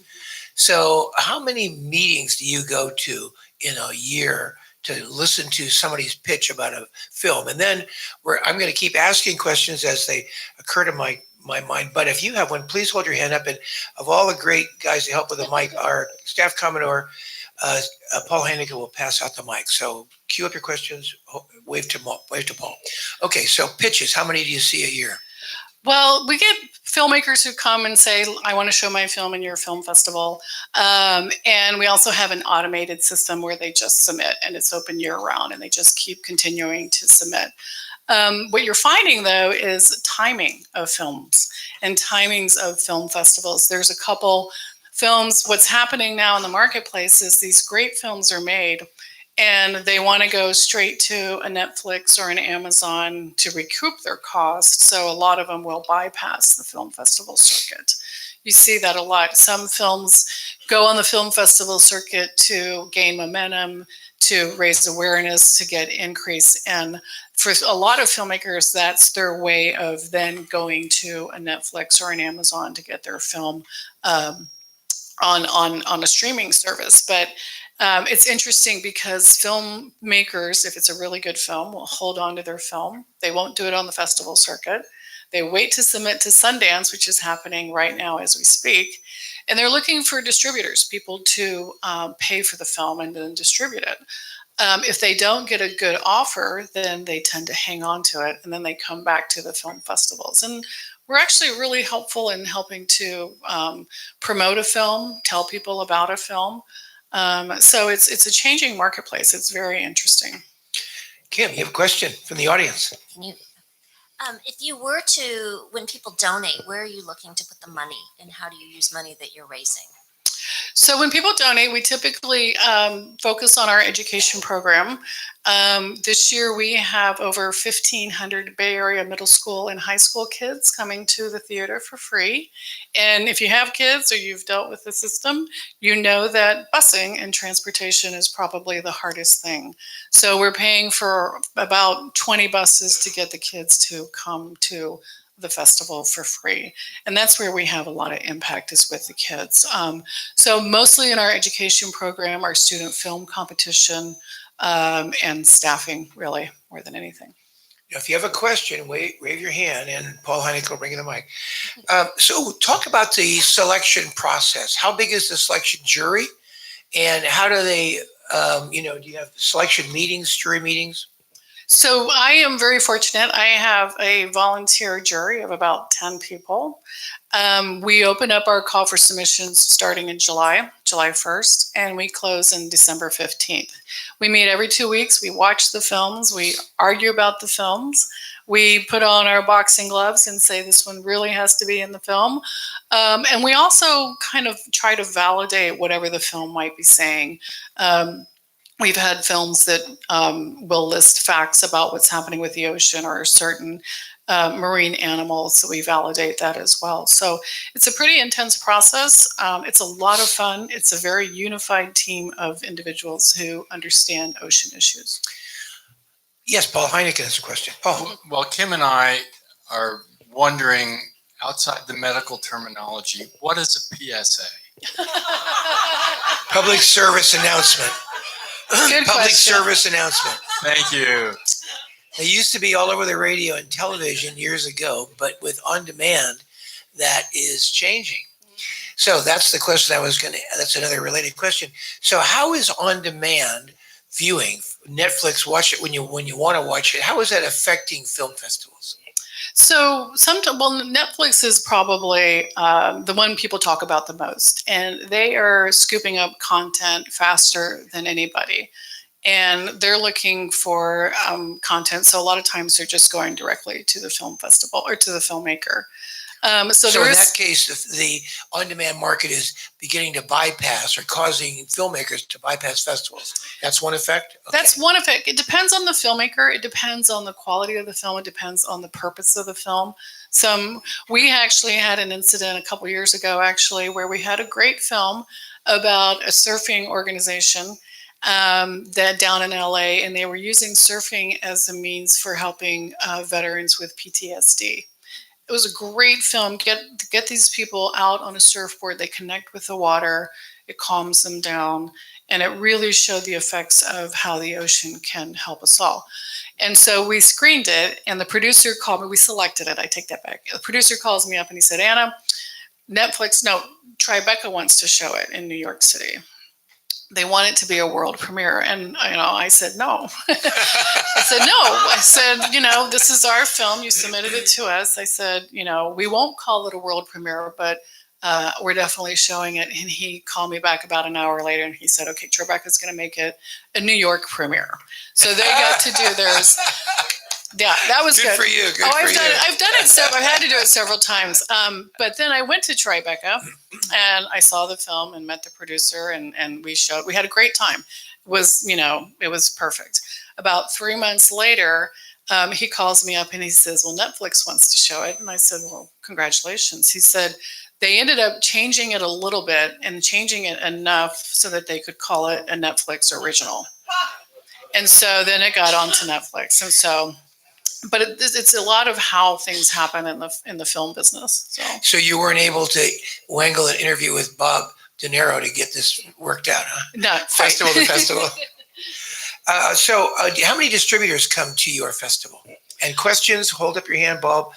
So how many meetings do you go to in a year to listen to somebody's pitch about a film? And then I'm going to keep asking questions as they occur to my mind. But if you have one, please hold your hand up. And of all the great guys to help with the mic, our staff Commodore, Paul Hannigan, will pass out the mic. So cue up your questions. Wave to Paul. Okay, so pitches. How many do you see a year? Well, we get filmmakers who come and say, "I want to show my film in your film festival." And we also have an automated system where they just submit, and it's open year round, and they just keep continuing to submit. What you're finding, though, is timing of films and timings of film festivals. There's a couple films. What's happening now in the marketplace is these great films are made, and they want to go straight to a Netflix or an Amazon to recoup their cost. So a lot of them will bypass the film festival circuit. You see that a lot. Some films go on the film festival circuit to gain momentum, to raise awareness, to get increase. And for a lot of filmmakers, that's their way of then going to a Netflix or an Amazon to get their film on a streaming service. But it's interesting because filmmakers, if it's a really good film, will hold on to their film. They won't do it on the festival circuit. They wait to submit to Sundance, which is happening right now as we speak. And they're looking for distributors, people to pay for the film and then distribute it. If they don't get a good offer, then they tend to hang on to it, and then they come back to the film festivals. And we're actually really helpful in helping to promote a film, tell people about a film. So it's a changing marketplace. It's very interesting. Kim, you have a question from the audience. Can you, if you were to, when people donate, where are you looking to put the money, and how do you use money that you're raising? So when people donate, we typically focus on our education program. This year we have over 1,500 Bay Area middle school and high school kids coming to the theater for free. And if you have kids or you've dealt with the system, you know that busing and transportation is probably the hardest thing. So we're paying for about 20 buses to get the kids to come to the festival for free. And that's where we have a lot of impact, is with the kids. So mostly in our education program, our student film competition, and staffing, really, more than anything. Now, if you have a question, wave your hand, and Paul Heineck will bring you the mic. So talk about the selection process. How big is the selection jury? And how do they, do you have selection meetings, jury meetings? So I am very fortunate. I have a volunteer jury of about 10 people. We open up our call for submissions starting in July 1st, and we close in December 15th. We meet every 2 weeks. We watch the films. We argue about the films. We put on our boxing gloves and say this one really has to be in the film. And we also kind of try to validate whatever the film might be saying. We've had films that will list facts about what's happening with the ocean or certain marine animals, so we validate that as well. So it's a pretty intense process. It's a lot of fun. It's a very unified team of individuals who understand ocean issues. Yes, Paul Heineken has a question. Paul. Well, Kim and I are wondering, outside the medical terminology, what is a PSA? Public service announcement. Good Public question. service announcement. Thank you. They used to be all over the radio and television years ago, but with on demand, that is changing. So that's the question that's another related question. So how is on demand viewing, Netflix, watch it when you want to watch it, how is that affecting film festivals? So Netflix is probably the one people talk about the most, and they are scooping up content faster than anybody. And they're looking for content. So a lot of times they're just going directly to the film festival or to the filmmaker. So in that case, the on-demand market is beginning to bypass or causing filmmakers to bypass festivals. That's one effect? Okay. That's one effect. It depends on the filmmaker. It depends on the quality of the film. It depends on the purpose of the film. We actually had an incident a couple years ago, where we had a great film about a surfing organization that down in LA, and they were using surfing as a means for helping veterans with PTSD. It was a great film. Get these people out on a surfboard. They connect with the water. It calms them down. And it really showed the effects of how the ocean can help us all. And so we screened it, and the producer called me. We selected it. I take that back. The producer calls me up and he said, Anna, Tribeca wants to show it in New York City. They want it to be a world premiere. And, I said, no. I said, this is our film. You submitted it to us. I said, we won't call it a world premiere, but we're definitely showing it. And he called me back about an hour later and he said, okay, Tribeca's going to make it a New York premiere. So they got to do theirs. Yeah, that was good. For you. I've done it. I've had to do it several times. But then I went to Tribeca and I saw the film and met the producer, and we had a great time. It was perfect. About 3 months later, he calls me up and he says, well, Netflix wants to show it. And I said, well, congratulations. He said, they ended up changing it a little bit and changing it enough so that they could call it a Netflix original. And so then it got onto Netflix. And so, but it's a lot of how things happen in the film business. So you weren't able to wangle an interview with Bob De Niro to get this worked out, huh? No. Festival to festival. So how many distributors come to your festival? And questions, hold up your hand, Bob.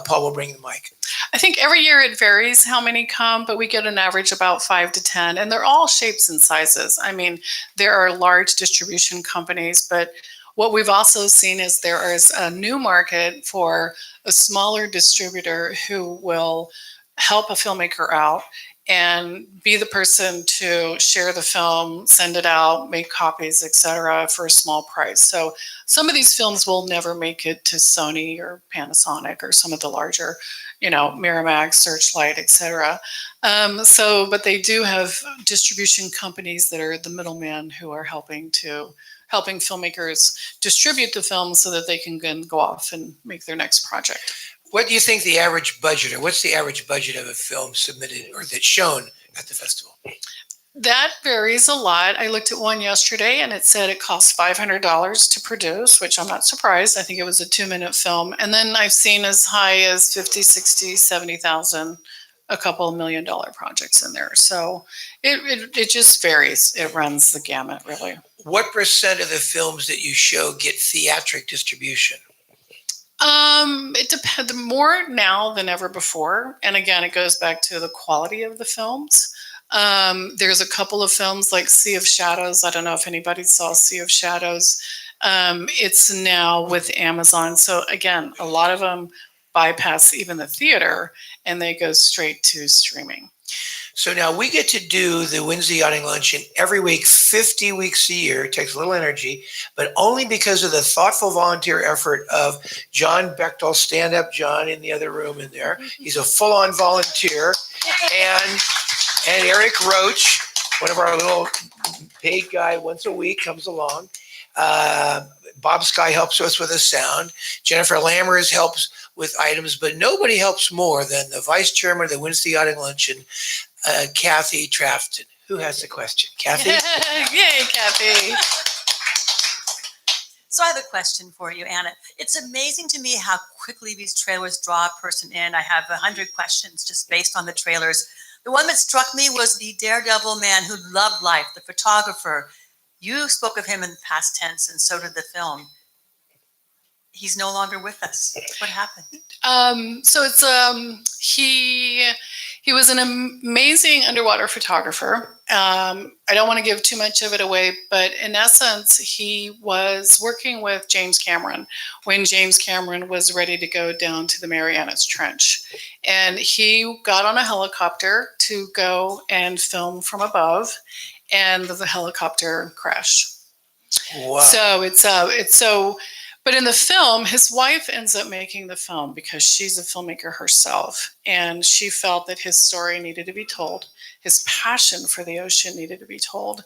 Paul will bring the mic. I think every year it varies how many come, but we get an average about 5 to 10, and they're all shapes and sizes. I mean, there are large distribution companies, but what we've also seen is there is a new market for a smaller distributor who will help a filmmaker out and be the person to share the film, send it out, make copies, etc., for a small price. So some of these films will never make it to Sony or Panasonic or some of the larger, Miramax, Searchlight, etc. But they do have distribution companies that are the middleman who are helping filmmakers distribute the film so that they can then go off and make their next project. What do you think the average budget, or what's the average budget of a film submitted or that's shown at the festival? That varies a lot. I looked at one yesterday and it said it costs $500 to produce, which I'm not surprised. I think it was a 2-minute film. And then I've seen as high as 50, 60, 70,000, a couple $1 million projects in there. So it just varies. It runs the gamut, really. What percent of the films that you show get theatric distribution? It depends, more now than ever before. And again, it goes back to the quality of the films. There's a couple of films like Sea of Shadows. I don't know if anybody saw Sea of Shadows. It's now with Amazon. So again, a lot of them bypass even the theater and they go straight to streaming. So now we get to do the Wednesday Yachting Luncheon every week, 50 weeks a year. It takes a little energy, but only because of the thoughtful volunteer effort of John Bechtel, stand up John in the other room in there. He's a full-on volunteer. And Eric Roach, one of our little paid guy once a week, comes along. Bob Sky helps us with the sound. Jennifer Lammers helps with items, but nobody helps more than the vice chairman of the Wednesday Yachting Luncheon, Kathy Trafton. Who has the question? Kathy? Yay, Kathy. So I have a question for you, Anna. It's amazing to me how quickly these trailers draw a person in. I have 100 questions just based on the trailers. The one that struck me was the daredevil man who loved life, the photographer. You spoke of him in the past tense, and so did the film. He's no longer with us. What happened? He was an amazing underwater photographer. I don't want to give too much of it away, but in essence, he was working with James Cameron when James Cameron was ready to go down to the Marianas Trench. And he got on a helicopter to go and film from above, and the helicopter crashed. Wow. So but in the film, his wife ends up making the film because she's a filmmaker herself. And she felt that his story needed to be told. His passion for the ocean needed to be told.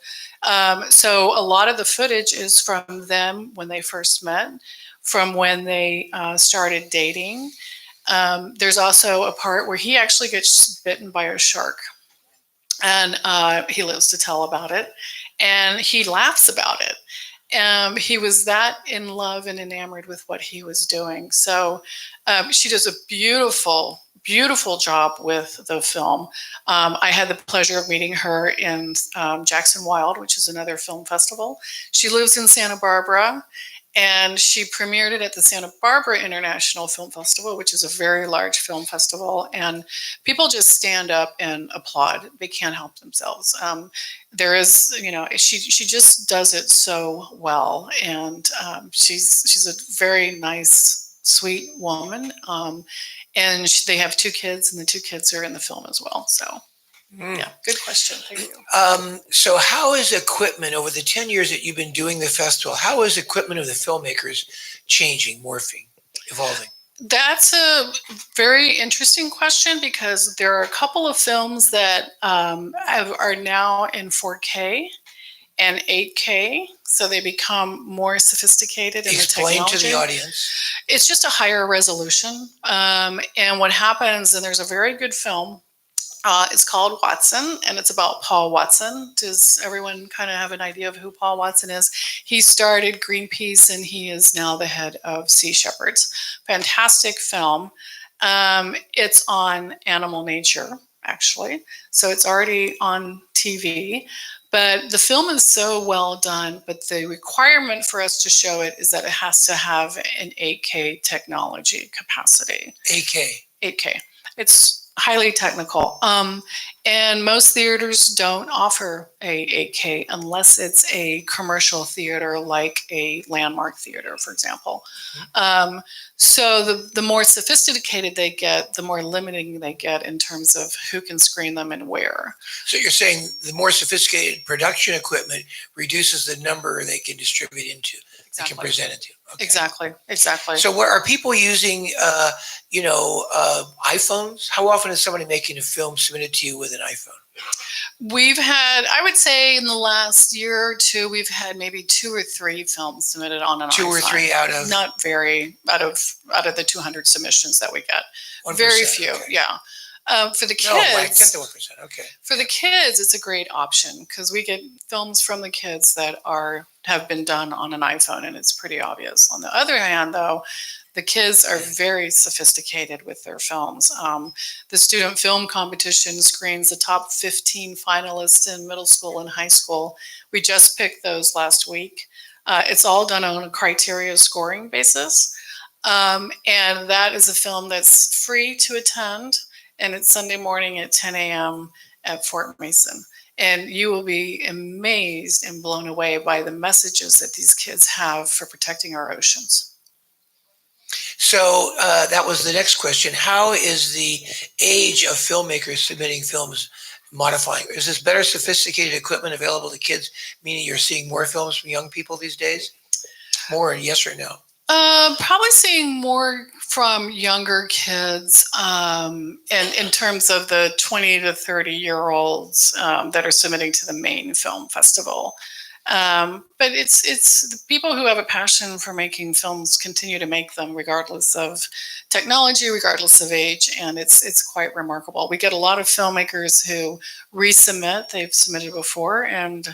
So a lot of the footage is from them when they first met, from when they started dating. There's also a part where he actually gets bitten by a shark. And he lives to tell about it. And he laughs about it. He was that in love and enamored with what he was doing. So she does a beautiful, beautiful job with the film. I had the pleasure of meeting her in Jackson Wild, which is another film festival. She lives in Santa Barbara, and she premiered it at the Santa Barbara International Film Festival, which is a very large film festival. And people just stand up and applaud. They can't help themselves. There is, she just does it so well. And she's a very nice, sweet woman. And they have 2 kids, and the 2 kids are in the film as well. So. Yeah, good question. Thank you. So how is equipment over the 10 years that you've been doing the festival, how is equipment of the filmmakers changing, morphing, evolving? That's a very interesting question because there are a couple of films that are now in 4K and 8K, so they become more sophisticated in the technology. Explain to the audience. It's just a higher resolution. And what happens, and there's a very good film, it's called Watson, and it's about Paul Watson. Does everyone kind of have an idea of who Paul Watson is? He started Greenpeace, and he is now the head of Sea Shepherds. Fantastic film. It's on Animal Nature, actually. So it's already on TV. But the film is so well done, but the requirement for us to show it is that it has to have an 8K technology capacity. 8K? 8K. It's highly technical. And most theaters don't offer a 8K unless it's a commercial theater like a Landmark Theater, for example. So the more sophisticated they get, the more limiting they get in terms of who can screen them and where. So you're saying the more sophisticated production equipment reduces the number they can distribute into, they can present it to. Okay. Exactly. So where are people using, iPhones? How often is somebody making a film submitted to you with an iPhone? We've had, I would say in the last year or two, we've had maybe 2 or 3 films submitted on an iPhone. 2 or 3 out of? Not very, out of the 200 submissions that we get. 1%, Very few, okay. yeah. For the kids, No, like 10 to 1%, okay. For the kids, it's a great option because we get films from the kids that have been done on an iPhone, and it's pretty obvious. On the other hand, though, the kids are very sophisticated with their films. The student film competition screens the top 15 finalists in middle school and high school. We just picked those last week. It's all done on a criteria scoring basis. And that is a film that's free to attend, and it's Sunday morning at 10 a.m. at Fort Mason. And you will be amazed and blown away by the messages that these kids have for protecting our oceans. So that was the next question. How is the age of filmmakers submitting films modifying? Is this better sophisticated equipment available to kids, meaning you're seeing more films from young people these days? More, yes or no? Probably seeing more from younger kids, and in terms of the 20 to 30-year-olds that are submitting to the main film festival. But it's the people who have a passion for making films continue to make them regardless of technology, regardless of age, and it's quite remarkable. We get a lot of filmmakers who resubmit. They've submitted before, and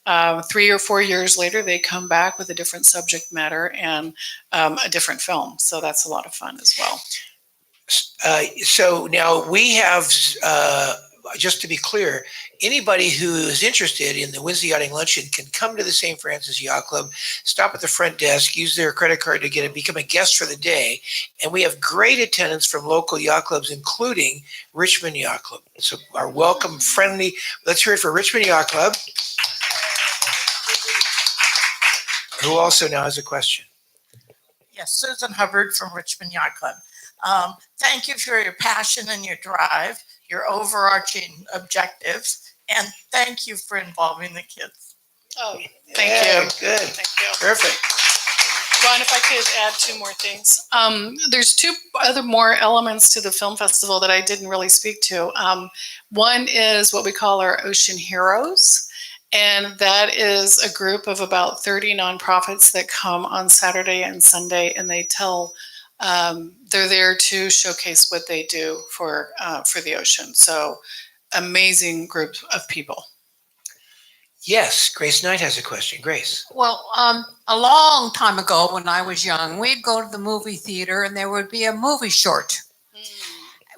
3 or 4 years later, they come back with a different subject matter and a different film. So that's a lot of fun as well. So now we have, just to be clear, anybody who is interested in the Wednesday Yachting Luncheon can come to the St. Francis Yacht Club, stop at the front desk, use their credit card to become a guest for the day. And we have great attendance from local yacht clubs, including Richmond Yacht Club. So our welcome, friendly, let's hear it for Richmond Yacht Club, who also now has a question. Yes, Susan Hubbard from Richmond Yacht Club. Thank you for your passion and your drive, your overarching objectives, and thank you for involving the kids. Oh, thank you. Good. Thank you. Perfect. Ron, if I could add 2 more things. There's 2 other more elements to the film festival that I didn't really speak to. One is what we call our Ocean Heroes. And that is a group of about 30 nonprofits that come on Saturday and Sunday, and they they're there to showcase what they do for the ocean. So amazing group of people. Yes, Grace Knight has a question. Grace. Well, a long time ago when I was young, we'd go to the movie theater and there would be a movie short.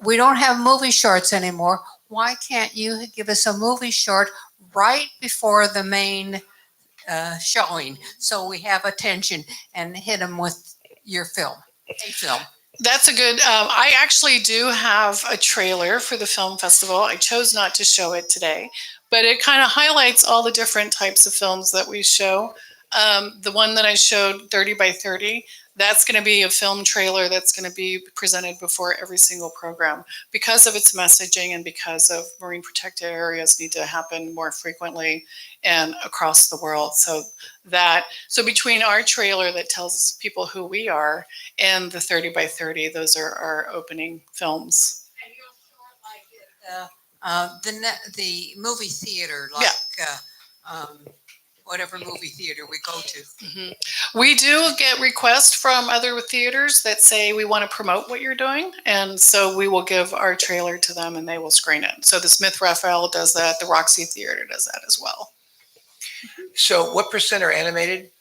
We don't have movie shorts anymore. Why can't you give us a movie short right before the main showing so we have attention and hit them with your film, a film? That's a good, I actually do have a trailer for the film festival. I chose not to show it today, but it kind of highlights all the different types of films that we show. The one that I showed, 30 by 30, that's going to be a film trailer that's going to be presented before every single program because of its messaging and because of marine protected areas need to happen more frequently and across the world. So between our trailer that tells people who we are and the 30 by 30, those are our opening films. The movie theater, whatever movie theater we go to. Mm-hmm. We do get requests from other theaters that say we want to promote what you're doing, and so we will give our trailer to them and they will screen it. So the Smith Raphael does that, the Roxy Theater does that as well. So what % are animated?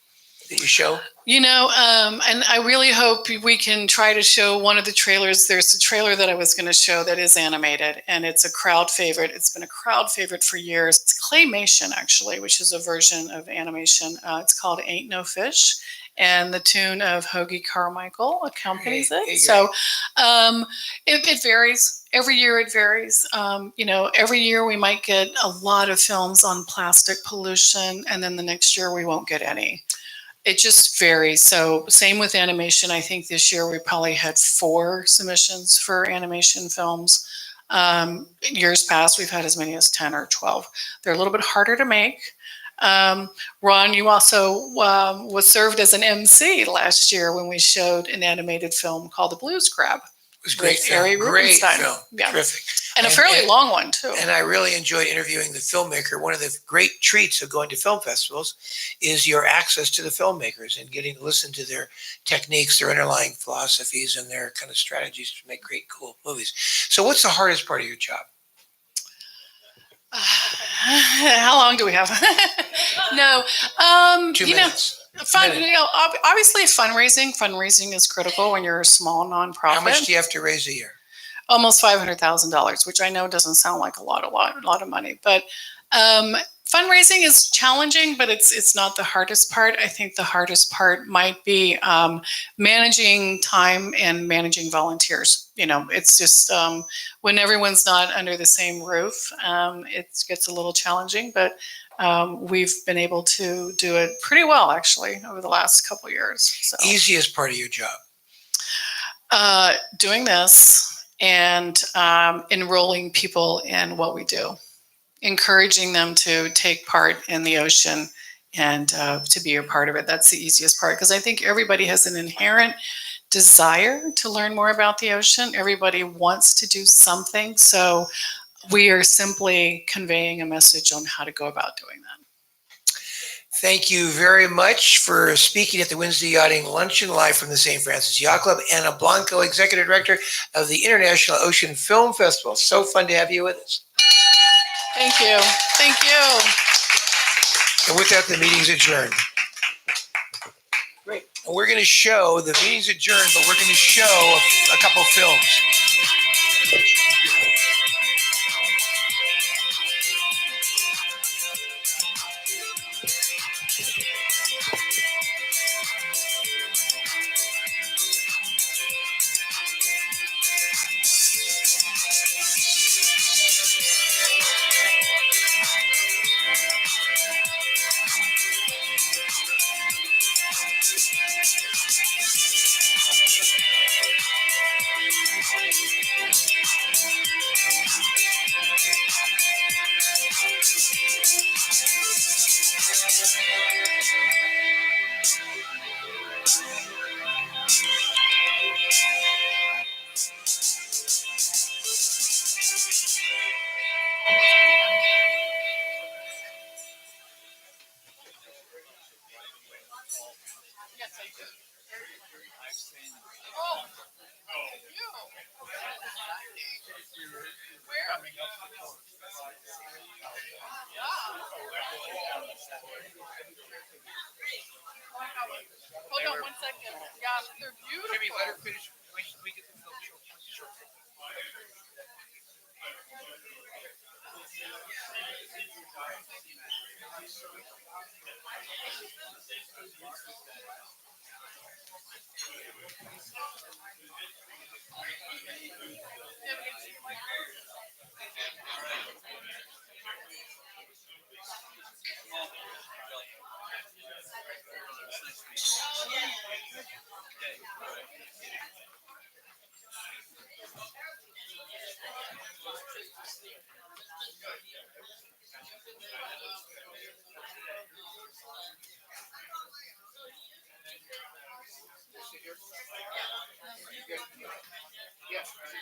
that you show? And I really hope we can try to show one of the trailers. There's a trailer that I was going to show that is animated, and it's a crowd favorite. It's been a crowd favorite for years. It's claymation, actually, which is a version of animation. It's called Ain't No Fish, and the tune of Hoagie Carmichael accompanies it. So it varies. Every year it varies. Every year we might get a lot of films on plastic pollution, and then the next year we won't get any. It just varies. So same with animation. I think this year we probably had 4 submissions for animation films. Years past, we've had as many as 10 or 12. They're a little bit harder to make. Ron, you also was served as an MC last year when we showed an animated film called The Blues Crab. It was great Harry film. Great Rubenstein. film. Yeah. Terrific. And a fairly long one, too. And I really enjoyed interviewing the filmmaker. One of the great treats of going to film festivals is your access to the filmmakers and getting to listen to their techniques, their underlying philosophies, and their kind of strategies to make great, cool movies. So what's the hardest part of your job? How long do we have? No. 2 minutes. Obviously fundraising. Fundraising is critical when you're a small nonprofit. How much do you have to raise a year? Almost $500,000, which I know doesn't sound like a lot of money, but fundraising is challenging, but it's not the hardest part. I think the hardest part might be managing time and managing volunteers. It's just when everyone's not under the same roof, it gets a little challenging, but we've been able to do it pretty well, actually, over the last couple of years. So. Easiest part of your job? Doing this and enrolling people in what we do, encouraging them to take part in the ocean and to be a part of it. That's the easiest part, because I think everybody has an inherent desire to learn more about the ocean. Everybody wants to do something. So we are simply conveying a message on how to go about doing that. Thank you very much for speaking at the Wednesday Yachting Luncheon live from the St. Francis Yacht Club. Ana Blanco, Executive Director of the International Ocean Film Festival. So fun to have you with us. Thank you. Thank you. And with that, the meeting's adjourned. Great. And we're going to show, the meeting's adjourned, but we're going to show a couple films. Hold on 1 second. Yeah, they're beautiful. Jimmy, let her finish. We get the film short.